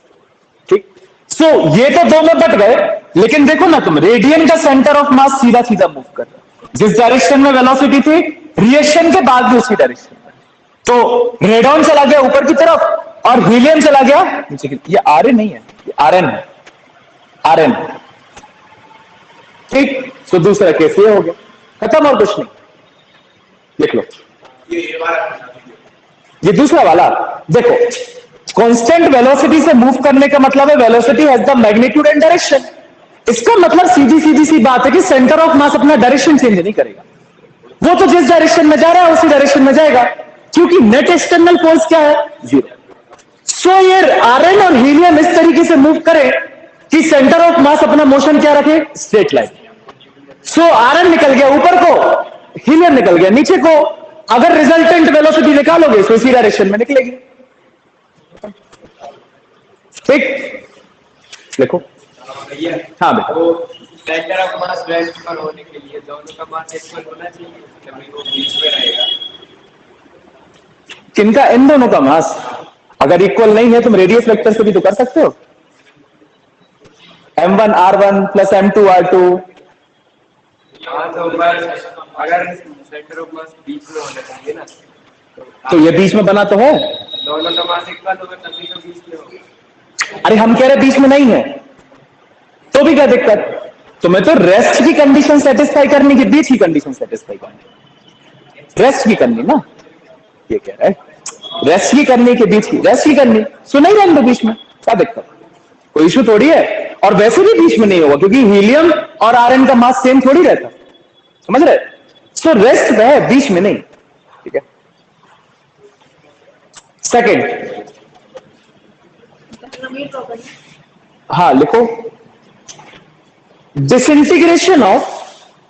ठीक। सो ये तो दो में बट गए, लेकिन देखो ना तुम, रेडियन का सेंटर ऑफ मास सीधा सीधा मूव कर रहा है, जिस डायरेक्शन में वेलोसिटी थी रिएक्शन के बाद भी उसी डायरेक्शन में। तो रेडॉन चला गया ऊपर की तरफ और हीलियम चला गया नीचे की। ये आरएन नहीं है, ये आरएन है, आरएन। ठीक। तो दूसरा केस ये हो गया, खत्म, और कुछ नहीं। लिख लो ये दूसरा वाला। देखो, कांस्टेंट वेलोसिटी से मूव करने का मतलब है velocity has the magnitude and direction. इसका मतलब सीधी सी बात है कि सेंटर ऑफ मास अपना डायरेक्शन चेंज नहीं करेगा, वो तो जिस डायरेक्शन में जा रहा है उसी डायरेक्शन में जाएगा, क्योंकि नेट एक्सटर्नल फोर्स क्या है? 0। सो ये आरएन और हीलियम इस तरीके से मूव करें कि सेंटर ऑफ मास अपना मोशन क्या रखे? Straight line. सो आरएन निकल गया ऊपर को, हीलियम निकल गया नीचे को। अगर रिजल्टेंट वेलोसिटी निकालोगे तो इसी डायरेक्शन में निकलेगी। ठीक। लिखो। हाँ बेटा। सेंटर ऑफ मास रेस्ट पर होने के लिए दोनों का मास इक्वल होना चाहिए, तभी वो बीच में रहेगा। किनका? इन दोनों का मास अगर इक्वल नहीं है तुम रेडियस वेक्टर से भी तो कर सकते हो, m1 r1 plus m2 r2। तो अगर सेंटर ऑफ मास बीच में होना चाहिए ना, तो ये बीच में बना तो है, दोनों का मास इक्वल होगा तभी तो बीच में होगा। अरे हम कह रहे बीच में नहीं है तो भी क्या दिक्कत? तुम्हें तो रेस्ट की कंडीशन सेटिस्फाई करनी कि बीच की कंडीशन सेटिस्फाई करनी? रेस्ट की करनी ना, ये कह रहा है रेस्ट की करनी के बीच की, रेस्ट की करनी, सो नहीं रहने दो बीच में, क्या दिक्कत? कोई इशू थोड़ी है। और वैसे भी बीच में नहीं होगा क्योंकि हीलियम और आरएन का मास सेम थोड़ी रहता, समझ रहे? सो रेस्ट में है, बीच में नहीं। ठीक है। सेकंड, हाँ लिखो, disintegration of,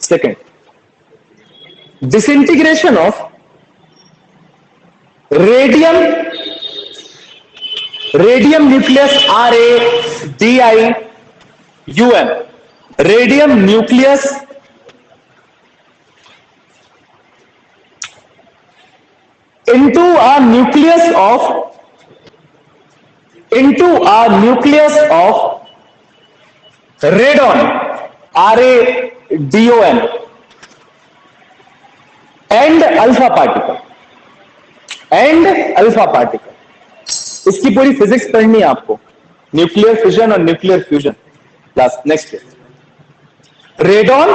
second, disintegration of radium nucleus RaDiUm, radium nucleus into a nucleus of radon, RaDON, and alpha particle. And alpha particle. इसकी पूरी फिजिक्स पढ़नी है आपको, न्यूक्लियर फिजन और nuclear fusion. Last next radon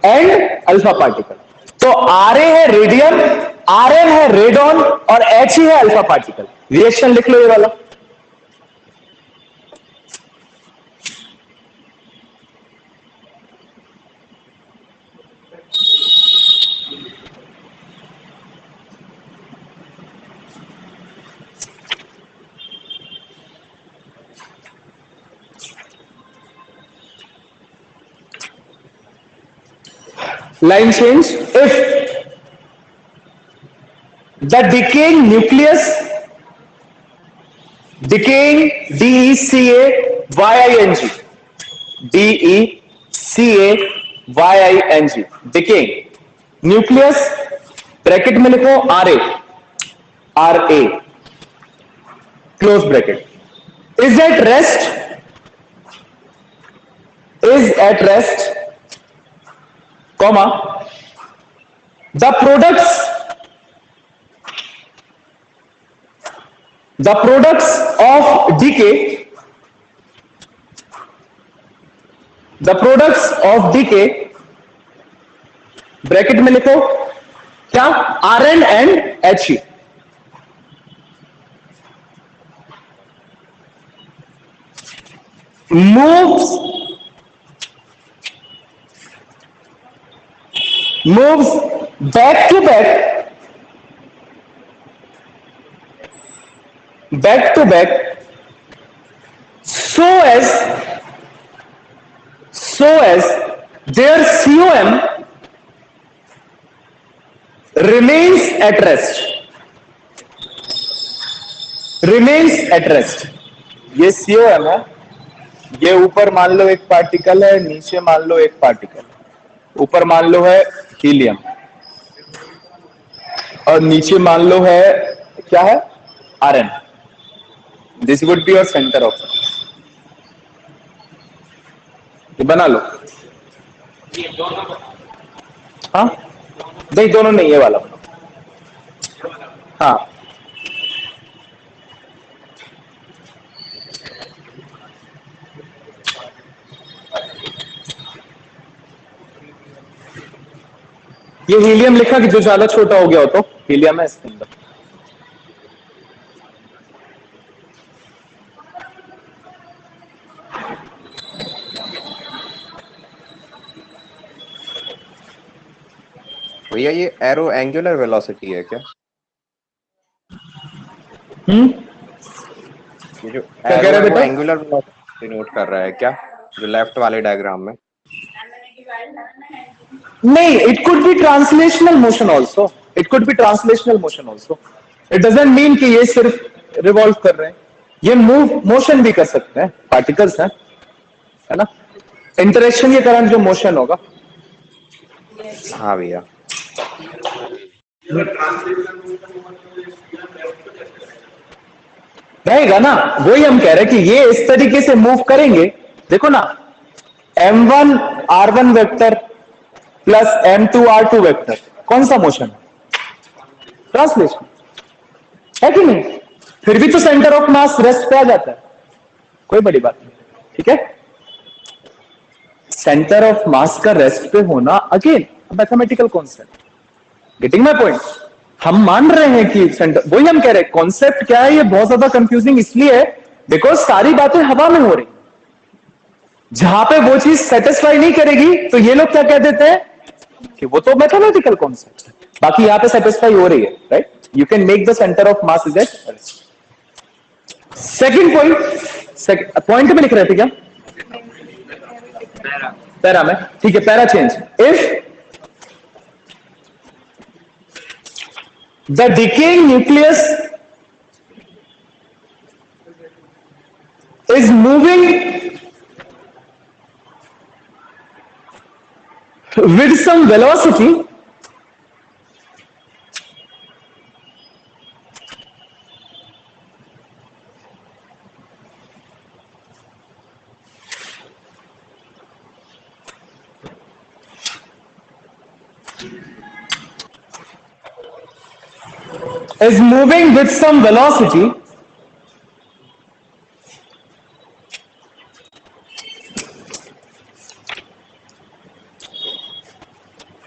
and alpha particle. तो R A है radium, are N है radon और एच ही है अल्फा पार्टिकल। रिएक्शन लिख लो ये वाला। Line change. If the decaying nucleus, decaying DECAYING, DECAYING, decaying nucleus, bracket में लिखो RA, close bracket, is at rest, comma, the products of decay, bracket में लिखो क्या, Rn and He, moves back to back so as their COM remains at rest। ये COM है, ये ऊपर मान लो एक पार्टिकल है, नीचे मान लो एक पार्टिकल, ऊपर मान लो है हीलियम और नीचे मान लो है क्या है, Rn। This would be your centre of, ये बना लो। हाँ नहीं, दोनों नहीं, ये वाला बनाओ। हाँ ये हीलियम लिखा कि जो ज्यादा छोटा हो गया हो तो हीलियम है इसके अंदर। भैया ये एरो एंगुलर वेलोसिटी है क्या? ये जो क्या कह एरो रहे है वो बेटा? एंगुलर वेलोसिटी डिनोट कर रहा है क्या, जो लेफ्ट वाले डायग्राम में? नहीं, it could be translational motion also, it could be translational motion also, it doesn't mean कि ये सिर्फ रिवॉल्व कर रहे हैं, ये मोशन भी कर सकते हैं, पार्टिकल्स हैं, है ना, इंटरेक्शन के कारण जो मोशन होगा। हाँ भैया। रहेगा ना, वही हम कह रहे हैं कि ये इस तरीके से मूव करेंगे। देखो ना, m1 r1 vector plus m2 r2 vector, कौन सा मोशन? ट्रांसलेशन है कि नहीं? फिर भी तो सेंटर ऑफ मास रेस्ट पे आ जाता है, कोई बड़ी बात नहीं, ठीक है। सेंटर ऑफ मास का रेस्ट पे होना again mathematical concept, getting my point. हम मान रहे हैं कि सेंटर, वही हम कह रहे हैं, कॉन्सेप्ट क्या है, ये बहुत ज्यादा कंफ्यूजिंग इसलिए है बिकॉज सारी बातें हवा में हो रही, जहां पे वो चीज सेटिस्फाई नहीं करेगी तो ये लोग क्या कह देते हैं कि वो तो मैथमेटिकल कॉन्सेप्ट है, बाकी यहां पे सेटिस्फाई हो रही है, right. You can make the centre of mass is at. Second point में लिख रहे थे क्या, पैरा में, ठीक है, para change. If the decaying nucleus is moving with some velocity, is moving with some velocity,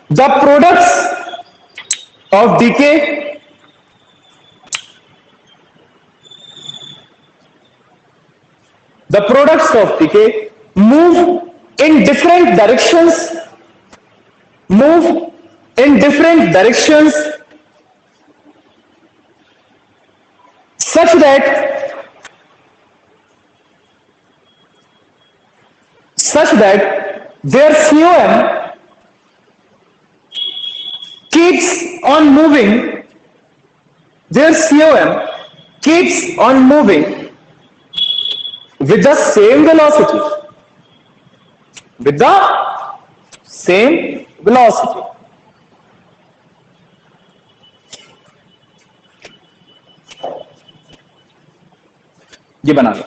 the products of decay move in different directions, such that their COM keeps on moving, with the same velocity, ये बना लो।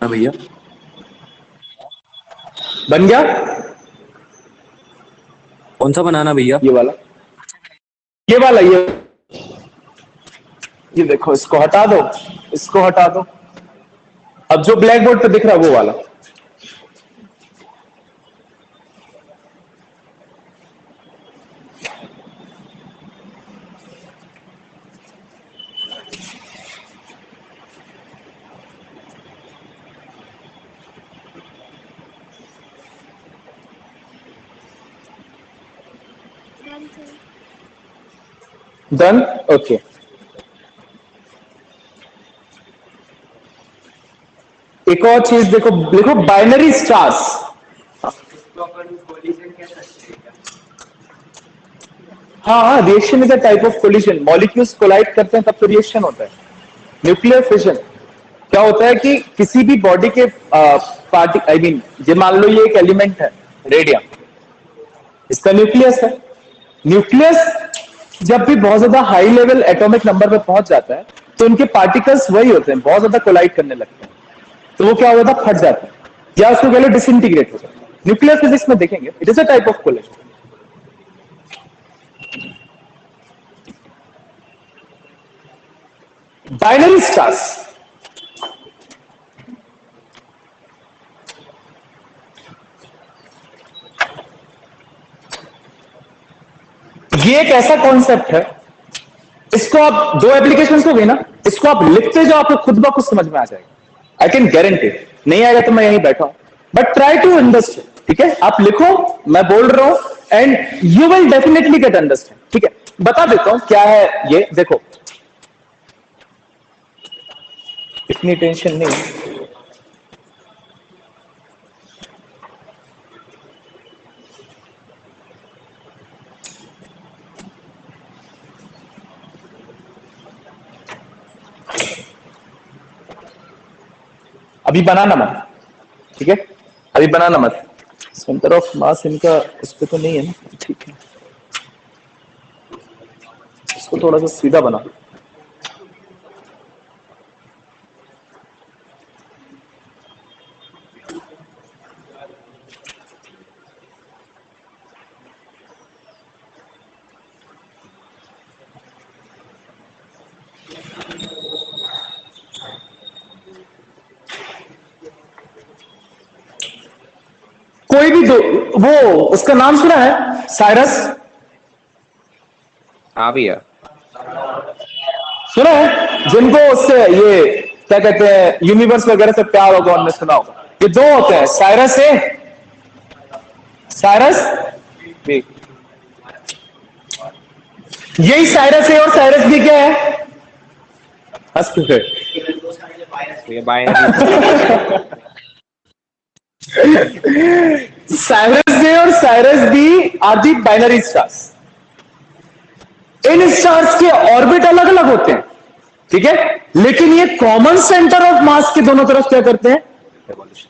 भैया बन गया? कौन सा बनाना भैया? ये वाला ये देखो, इसको हटा दो, अब जो ब्लैक बोर्ड पे दिख रहा है वो वाला। डन? ओके। एक और चीज देखो, लिखो बाइनरी स्टार्स। हाँ, reaction is a type of collision. Molecules collide करते हैं तब तो रिएक्शन होता है। न्यूक्लियर फिशन क्या होता है कि किसी भी बॉडी के ये मान लो ये एक एलिमेंट है रेडियम, इसका न्यूक्लियस है। न्यूक्लियस जब भी बहुत ज्यादा हाई लेवल एटॉमिक नंबर पे पहुंच जाता है तो उनके पार्टिकल्स वही होते हैं, बहुत ज्यादा कोलाइड करने लगते हैं, तो वो क्या होता है, फट जाता है या उसको कह लो डिसइंटीग्रेट हो जाता है। न्यूक्लियर फिजिक्स में देखेंगे, it is a type of collision. Binary stars, ये एक ऐसा कॉन्सेप्ट है, इसको आप दो एप्लीकेशंस हो गई ना, इसको आप लिखते जाओ, आपको खुद ब खुद समझ में आ जाएगा। आई कैन गारंटी, नहीं आएगा तो मैं यहीं बैठा हूं, बट ट्राई टू अंडरस्टैंड। ठीक है, आप लिखो, मैं बोल रहा हूं, and you will definitely get understand. ठीक है, बता देता हूं क्या है ये। देखो, इतनी टेंशन नहीं, अभी बनाना मत। ठीक है, अभी बनाना मत। सेंटर ऑफ मास इनका इस पे तो नहीं है ना, ठीक है, इसको थोड़ा सा सीधा बना। कोई भी दो, वो उसका नाम सुना है, साइरस? हाँ भैया सुना है, जिनको उससे ये क्या कहते हैं, यूनिवर्स वगैरह से प्यार होगा, उनने सुना होगा। ये दो होते हैं, साइरस ए, साइरस बी। यही साइरस ए और साइरस बी क्या है? हंस क्यों? साइरस ए और Sirius B are the binary stars. इन स्टार्स के ऑर्बिट अलग अलग होते हैं, ठीक है, लेकिन ये कॉमन सेंटर ऑफ मास के दोनों तरफ क्या करते हैं, रेवोल्यूशन।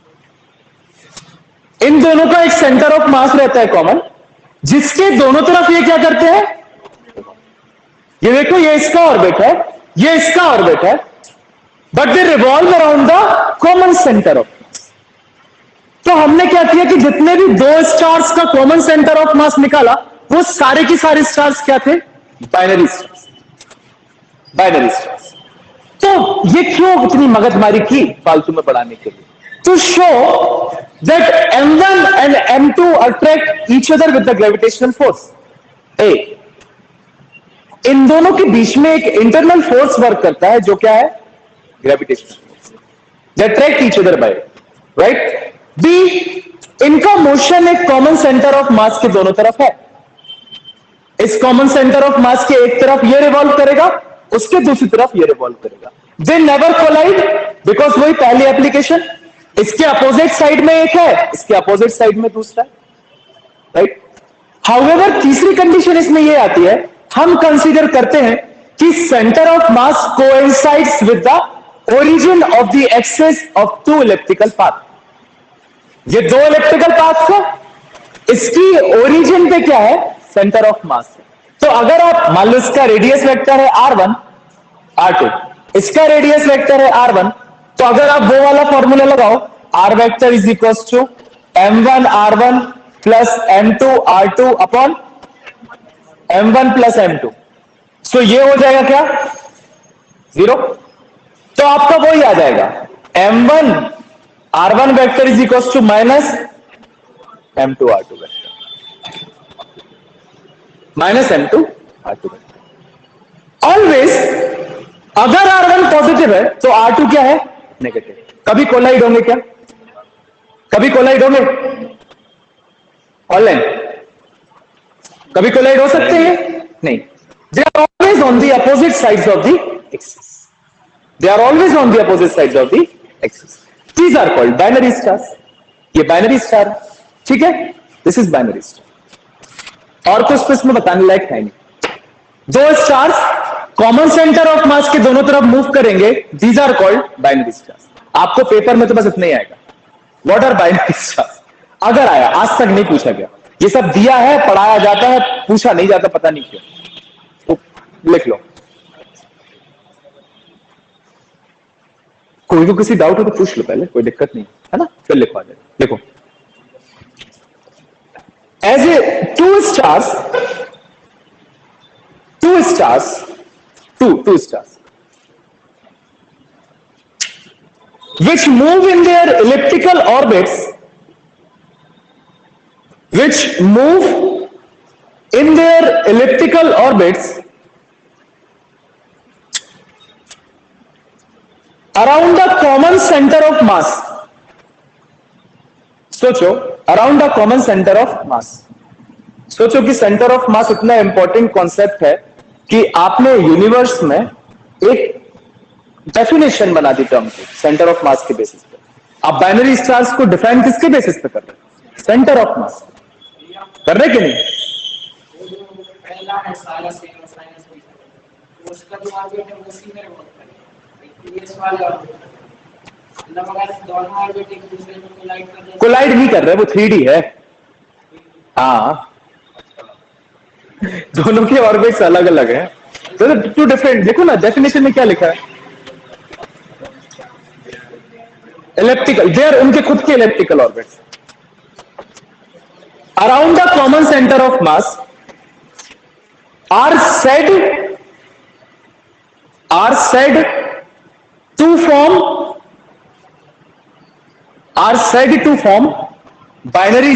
इन दोनों का एक सेंटर ऑफ मास रहता है कॉमन, जिसके दोनों तरफ ये क्या करते हैं, ये देखो ये इसका ऑर्बिट है, ये इसका ऑर्बिट है, but they revolve around the common centre of मास। तो हमने क्या किया कि जितने भी दो स्टार्स का कॉमन सेंटर ऑफ मास निकाला, वो सारे की सारे स्टार्स क्या थे, बाइनरी स्टार्स, बाइनरी स्टार्स। तो ये क्यों इतनी मगजमारी की फालतू में बढ़ाने के लिए, to show that M1 and M2 attract each other with the gravitational force A। इन दोनों के बीच में एक इंटरनल फोर्स वर्क करता है जो क्या है, gravitational force. They attract each other by, right. B, इनका मोशन एक कॉमन सेंटर ऑफ मास के दोनों तरफ है। इस कॉमन सेंटर ऑफ मास के एक तरफ ये रिवॉल्व करेगा, उसके दूसरी तरफ ये रिवॉल्व करेगा। दे नेवर कोलाइड, बिकॉज वही पहली एप्लीकेशन, इसके अपोजिट साइड में एक है, इसके अपोजिट साइड में दूसरा है, राइट। हाउएवर तीसरी कंडीशन इसमें ये आती है, हम कंसीडर करते हैं कि centre of mass coincides with the origin of the axis of two elliptical path. ये दो इलिप्टिकल पाथ है, इसकी ओरिजिन पे क्या है, सेंटर ऑफ मास है। तो अगर आप मान लो इसका रेडियस वेक्टर है r1 r2, इसका रेडियस वेक्टर है r1, तो अगर आप वो वाला फॉर्मूला लगाओ, r vector is equal to m1 r1 plus m2 r2 upon m1 plus m2, so ये हो जाएगा क्या, 0। तो आपका वही आ जाएगा, m1 r1 vector is equal to minus m2 r2 vector, minus m2 r2 vector. Always अगर r1 पॉजिटिव है तो r2 क्या है, नेगेटिव। कभी कोलाइड होंगे क्या, कभी कोलाइड होंगे ऑनलाइन, कभी कोलाइड हो सकते हैं, नहीं। They are always on the opposite sides of the axis, they are always on the opposite sides of the axis. These are called binary stars. ये बाइनरी स्टार, ठीक है, दिस इज बाइनरी स्टार। और कुछ तो इसमें बताने लायक है नहीं। दो stars common centre of mass के दोनों तरफ मूव करेंगे, these are called binary stars. आपको पेपर में तो बस इतना ही आएगा, व्हाट आर बाइनरी स्टार्स, अगर आया, आज तक नहीं पूछा गया। ये सब दिया है, पढ़ाया जाता है, पूछा नहीं जाता, पता नहीं क्यों। तो लिख लो, कोई को किसी डाउट हो तो पूछ लो पहले, कोई दिक्कत नहीं है ना, फिर लिखवा दे। देखो, as a two stars which move in their elliptical orbits, around the common center of mass। सोचो, around the common centre of मास। सोचो कि सेंटर ऑफ मास इतना इंपॉर्टेंट कॉन्सेप्ट है कि आपने यूनिवर्स में एक डेफिनेशन बना दी टर्म की सेंटर ऑफ मास के बेसिस पे। आप बाइनरी स्टार्स को डिफाइन किसके बेसिस पे कर रहे हैं, सेंटर ऑफ मास कर रहे कि नहीं। पहला है सारा सेम साइनस, उसका जो ऑर्बिट है वो उसी में रिवॉल्व करेगा। ये वाला मतलब अगर दोनों ऑर्बिट एक दूसरे में कोलाइड कर रहे हैं, कोलाइड नहीं कर रहे, वो 3D है। हाँ, दोनों के ऑर्बिट्स अलग अलग हैं, तो टू डिफरेंट। देखो ना डेफिनेशन में क्या लिखा है, इलेप्टिकल, देयर उनके खुद के elliptical orbits around the common centre of mass are said to form binary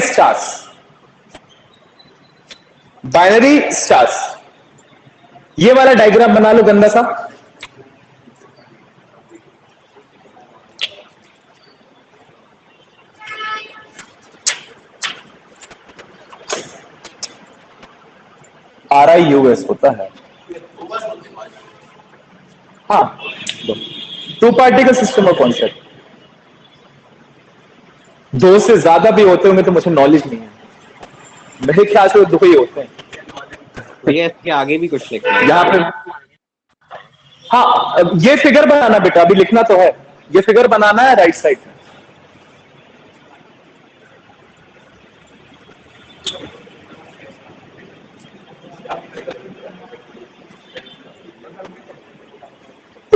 stars। ये वाला डायग्राम बना लो गंदा सा। RIUS होता है, हाँ, two particle system of concept. दो से ज्यादा भी होते होंगे तो मुझे नॉलेज नहीं है, मेरे ख्याल से दो ही होते हैं। भैया इसके आगे भी कुछ लिखना है यहाँ पे, हाँ, ये फिगर बनाना बेटा, अभी लिखना तो है, ये फिगर बनाना है राइट साइड में।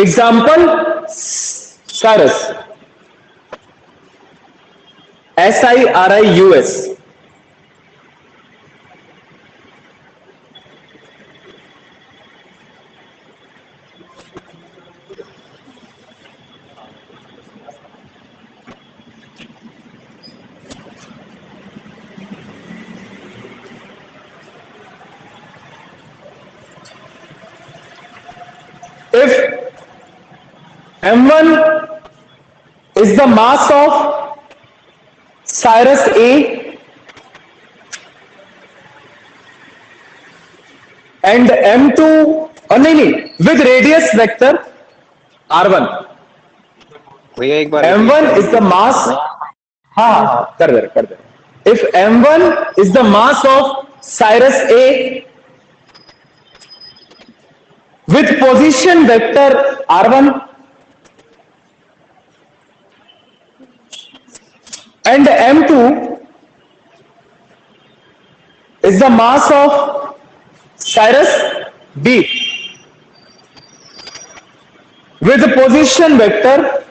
Example Cyrus, SIRIUS, if M1 is the mass of Cyrus A and M2 नहीं with radius vector R1, भैया एक बार M1 is the mass, हाँ कर दे, if M1 is the mass of Cyrus A with position vector R1 and M2 is the mass of Cyrus B with position vector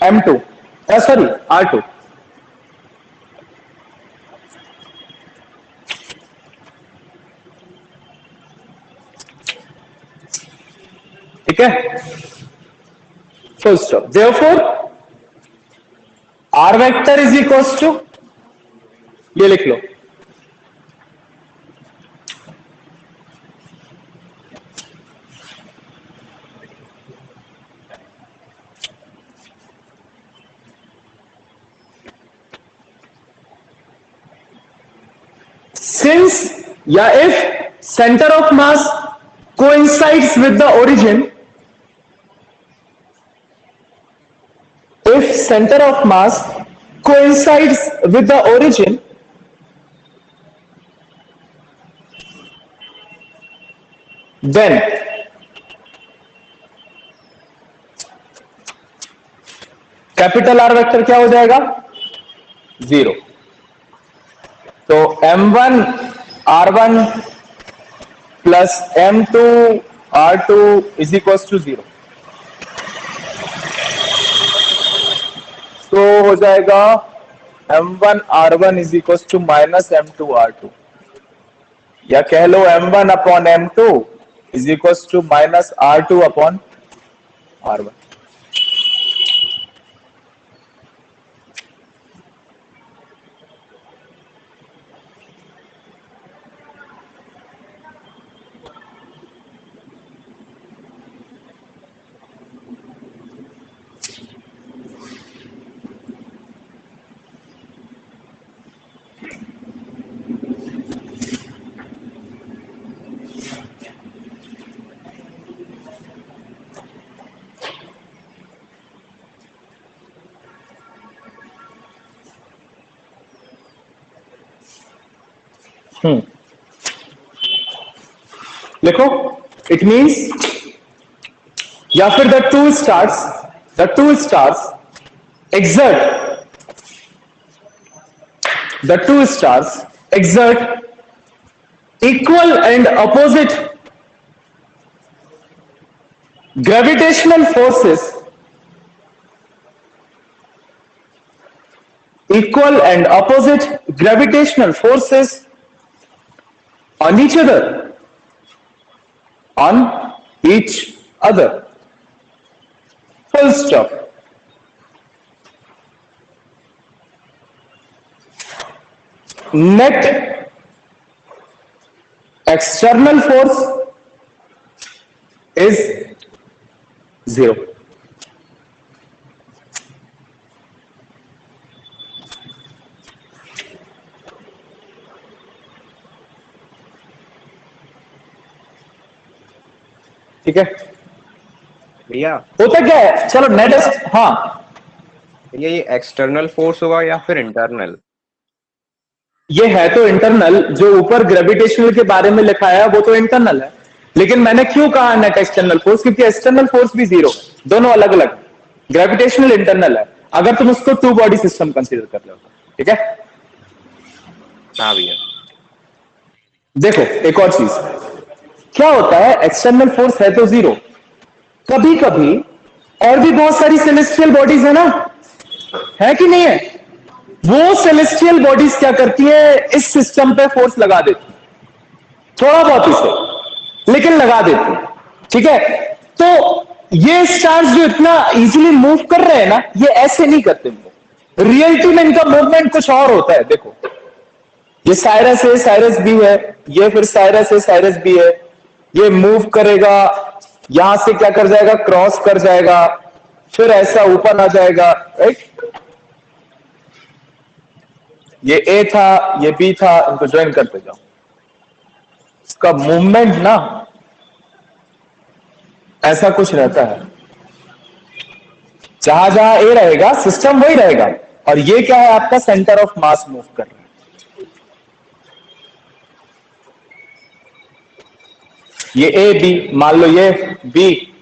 M2, sorry R2. ठीक है, full stop. Therefore R vector is equals to, ये लिख लो, since या if center of mass coincides with the origin, if center of mass coincides with the origin, then capital R vector क्या हो जाएगा, 0। तो M1 R1 plus M2 R2 is equal to 0। तो हो जाएगा M1 R1 is equal to minus M2 R2, या कह लो M1 upon M2 is equal to minus R2 upon R1। लिखो, इट मींस, या फिर the two stars exert equal and opposite gravitational forces on each other, full stop। Net external force is 0। ठीक है भैया, होता क्या है, चलो नेट, हाँ ये एक्सटर्नल फोर्स होगा या फिर इंटरनल? ये है तो इंटरनल, जो ऊपर ग्रेविटेशनल के बारे में लिखा है वो तो इंटरनल है, लेकिन मैंने क्यों कहा नेट एक्सटर्नल फोर्स, क्योंकि एक्सटर्नल फोर्स भी 0, दोनों अलग अलग, ग्रेविटेशनल इंटरनल है, अगर तुम उसको टू बॉडी सिस्टम कंसीडर कर लो। ठीक है, हाँ भैया। देखो एक और चीज क्या होता है, एक्सटर्नल फोर्स है तो 0, कभी कभी और भी बहुत सारी सेलेस्टियल बॉडीज है ना, है कि नहीं है? वो सेलेस्टियल बॉडीज क्या करती है, इस सिस्टम पे फोर्स लगा देती, थोड़ा बहुत इसे, लेकिन लगा देती, ठीक है? तो ये स्टार्स जो इतना इजीली मूव कर रहे हैं ना, ये ऐसे नहीं करते मूव। रियलिटी में इनका मूवमेंट कुछ और होता है। देखो, ये साइरस है, साइरस बी है, ये फिर साइरस है, साइरस बी है, ये मूव करेगा, यहां से क्या कर जाएगा, क्रॉस कर जाएगा, फिर ऐसा ऊपर आ जाएगा, राइट? ये ए था, ये बी था, इनको ज्वाइन करते जाओ। इसका मूवमेंट ना ऐसा कुछ रहता है, जहां जहां ए रहेगा सिस्टम वही रहेगा, और ये क्या है, आपका सेंटर ऑफ मास मूव कर रहा है। ये ए बी, मान लो ये बी,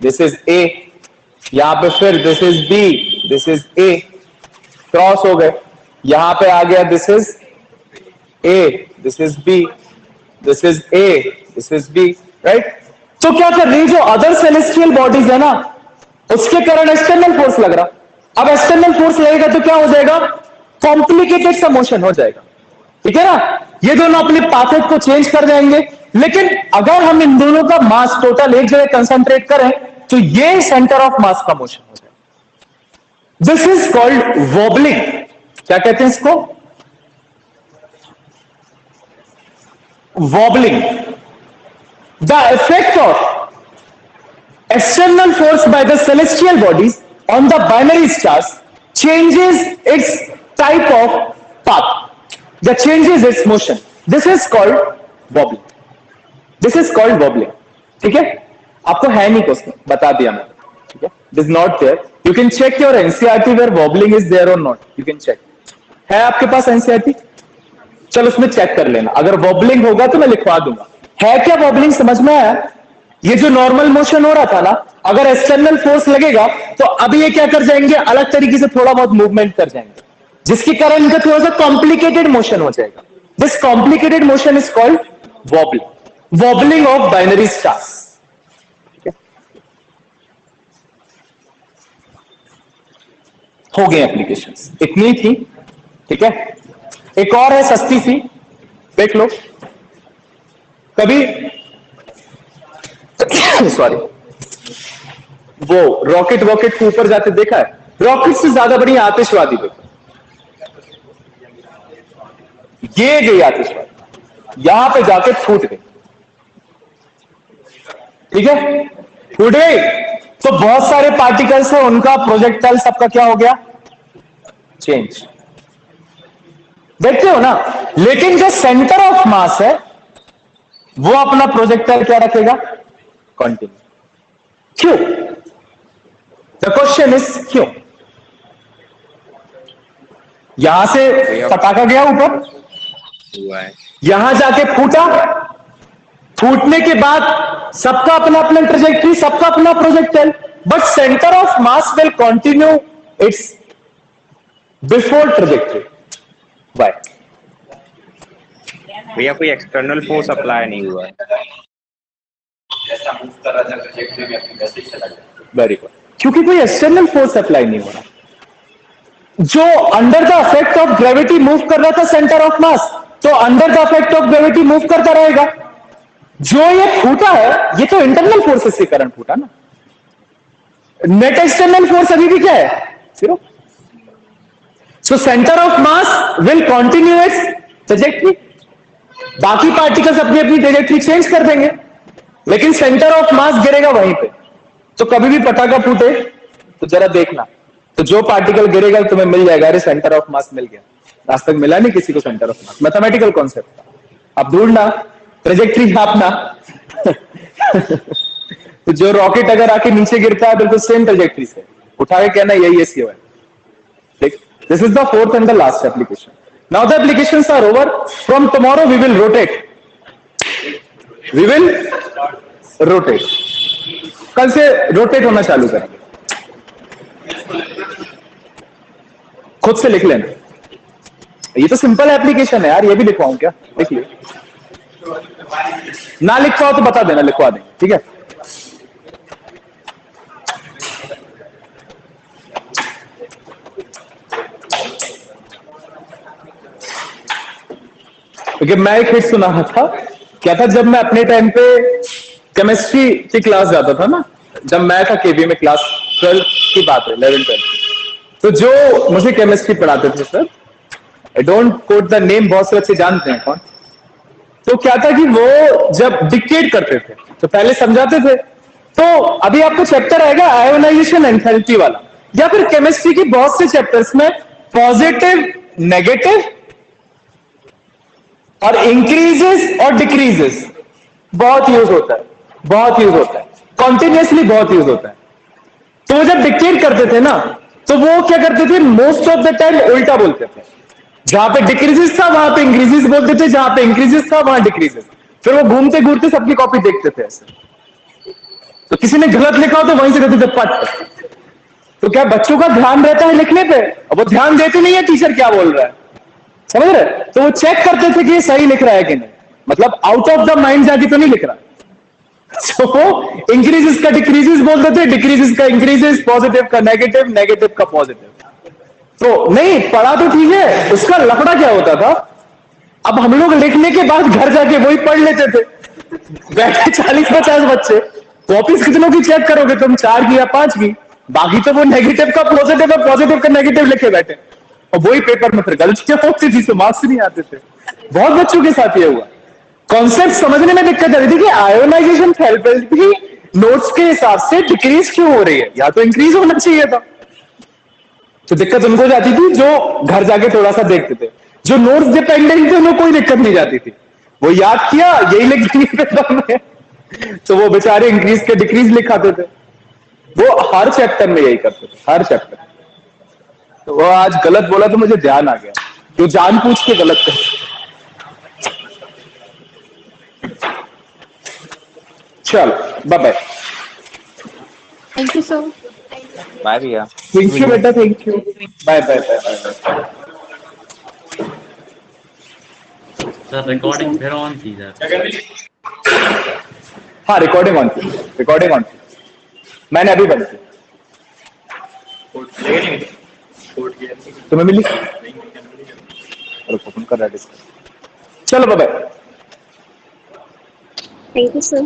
दिस इज ए, यहां पे फिर this is B, this is A, cross हो गए, यहां पे आ गया this is A, this is B, this is A, this is B, right? तो क्या कर रही, जो अदर सेलेस्टियल बॉडीज है ना, उसके कारण एक्सटर्नल फोर्स लग रहा। अब एक्सटर्नल फोर्स लगेगा तो क्या हो जाएगा, कॉम्प्लिकेटेड सा मोशन हो जाएगा, ठीक है ना? ये दोनों अपने पाथेज को चेंज कर जाएंगे, लेकिन अगर हम इन दोनों का मास टोटल एक जगह कंसंट्रेट करें तो ये सेंटर ऑफ मास का मोशन हो जाएगा। This is called wobbling. क्या कहते हैं इसको? Wobbling. The effect of external force by the celestial bodies on the binary stars changes its type of path, that changes its motion. This is called wobbling. This is called wobbling. ठीक है? आपको है नहीं question, बता दिया मैं, ठीक है? It is not there. You can check your NCERT where wobbling is there or not. You can check. है आपके पास NCERT? चलो उसमें चेक कर लेना, अगर wobbling होगा तो मैं लिखवा दूंगा। है क्या wobbling, समझ में आया? ये जो नॉर्मल मोशन हो रहा था ना, अगर एक्सटर्नल फोर्स लगेगा तो अभी ये क्या कर जाएंगे, अलग तरीके से थोड़ा बहुत मूवमेंट कर जाएंगे, जिसके कारण इनका थोड़ा सा कॉम्प्लिकेटेड मोशन हो जाएगा। This complicated motion is called wobbling, wobbling of binary stars. हो गए एप्लीकेशंस, इतनी थी, ठीक है? एक और है सस्ती सी, देख लो। कभी सॉरी, वो रॉकेट वॉकेट के ऊपर जाते देखा है? रॉकेट से ज्यादा बड़ी आतिशबाजी देखो, ये गई आतिशबाजी, यहां पे जाके फूट गई, ठीक है? फूट गई तो बहुत सारे पार्टिकल्स है, उनका प्रोजेक्टाइल सबका क्या हो गया, चेंज। देखते हो ना? लेकिन जो सेंटर ऑफ मास है वो अपना प्रोजेक्टाइल क्या रखेगा, कंटिन्यू। क्यों? द क्वेश्चन इज क्यों? यहां से पटाखा गया ऊपर, हुआ है, यहां जाके फूटा, फूटने के बाद सबका अपना अपना ट्रेजेक्टरी, सबका अपना projectile, but centre of mass will continue its before trajectory. Why? भैया कोई एक्सटर्नल फोर्स अप्लाई नहीं हुआ है। वेरी गुड, क्योंकि कोई एक्सटर्नल फोर्स अप्लाई नहीं हो रहा। जो under the effect of gravity move कर रहा था सेंटर ऑफ मास, तो under the effect of gravity move करता रहेगा। जो ये फूटा है ये तो इंटरनल फोर्सेस के कारण फूटा ना, नेट एक्सटर्नल फोर्स अभी भी क्या है, zero. So centre of mass will continue its trajectory, बाकी पार्टिकल्स अपनी अपनी ट्रैजेक्टरी चेंज कर देंगे, लेकिन सेंटर ऑफ मास गिरेगा वहीं पे। तो कभी भी पटाखा फूटे तो जरा देखना, तो जो पार्टिकल गिरेगा तुम्हें मिल जाएगा, अरे सेंटर ऑफ मास मिल गया। आज तक मिला नहीं किसी को centre of mass, mathematical concept. अब ढूंढना, ट्रैजेक्टरी नापना तो जो रॉकेट अगर आके नीचे गिरता है बिल्कुल सेम ट्रैजेक्टरी से, उठा के कहना यही है सी है। ठीक, this is the fourth and the last application. Now the applications are over. From tomorrow we will rotate, we will rotate. कल से रोटेट होना चालू करेंगे। खुद से लिख लेना, ये तो सिंपल एप्लीकेशन है यार, ये भी लिखवाऊं क्या? लिख लियो, ना लिखवाओ तो बता देना, लिखवा देंगे, ठीक है? क्योंकि मैं एक हिट सुना रहा था, क्या था, जब मैं अपने टाइम पे केमिस्ट्री की क्लास जाता था ना, जब मैं था केबी में, क्लास 12 की बात है, 11-12, तो जो मुझे केमिस्ट्री पढ़ाते थे sir, I don't quote the name, बहुत से बच्चे जानते हैं कौन, तो क्या था कि वो जब डिक्टेट करते थे तो पहले समझाते थे, तो अभी आपको चैप्टर आएगा आयोनाइजेशन एंथैल्पी वाला, या फिर केमिस्ट्री की बहुत से चैप्टर्स में पॉजिटिव, नेगेटिव और इंक्रीजेस और डिक्रीजेस बहुत यूज होता है, बहुत यूज होता है, कॉन्टिन्यूसली बहुत यूज होता है। तो वो जब डिक्टेट करते थे ना, तो वो क्या करते थे, मोस्ट ऑफ द टाइम उल्टा बोलते थे, जहां पे डिक्रीजेस था वहां पे इंक्रीजेस बोलते थे, जहां पे इंक्रीजेस था वहां डिक्रीजेस, फिर वो घूमते घूमते सबकी कॉपी देखते थे ऐसे, तो किसी ने गलत लिखा हो तो वहीं से कहते थे पट। तो क्या बच्चों का ध्यान रहता है लिखने पे, अब वो ध्यान देते नहीं है टीचर क्या बोल रहा है, समझ रहे, तो वो चेक करते थे कि ये सही लिख रहा है कि नहीं, मतलब आउट ऑफ द माइंड जाके तो नहीं लिख रहा। तो वो इंक्रीजेस का डिक्रीजेस बोलते थे, डिक्रीजेस का इंक्रीजेस, पॉजिटिव का नेगेटिव, नेगेटिव का पॉजिटिव। तो नहीं पढ़ा तो ठीक है, उसका लफड़ा क्या होता था, अब हम लोग लिखने के बाद घर जाके वही पढ़ लेते थे, बैठे 40-50 बच्चे, कॉपीज कितनों की चेक करोगे तुम, 4 की या 5 की, बाकी तो वो नेगेटिव का पॉजिटिव और पॉजिटिव का नेगेटिव लिखे बैठे, और वही पेपर में फिर गलतियां होती थी, तो मार्क्स नहीं आते थे। बहुत बच्चों के साथ ये हुआ, कॉन्सेप्ट समझने में दिक्कत आ रही थी कि आयोनाइजेशन एंथैल्पी नोट्स के हिसाब से डिक्रीज क्यों हो रही है, या तो इंक्रीज होना चाहिए था। तो दिक्कत उनको जाती थी जो घर जाके थोड़ा सा देखते थे, जो नोट्स डिपेंडेंट थे उन्हें कोई दिक्कत नहीं जाती थी, वो याद किया यही लिख दिया पेपर में, तो वो बेचारे इंक्रीज के डिक्रीज लिखाते थे, वो हर चैप्टर में यही करते थे, हर चैप्टर। तो वो आज गलत बोला तो मुझे ध्यान आ गया, जो जान पूछ के गलत कर। चलो bye bye. Thank you, sir. Bye भैया। थैंक यू बेटा, thank you, bye bye bye. Sir recording फिर ऑन थी सर। हाँ रिकॉर्डिंग ऑन थी, रिकॉर्डिंग ऑन थी, मैंने अभी बंद की। तुम्हें मिली? ओपन कर रहा है, चलो bye bye. Thank you, sir.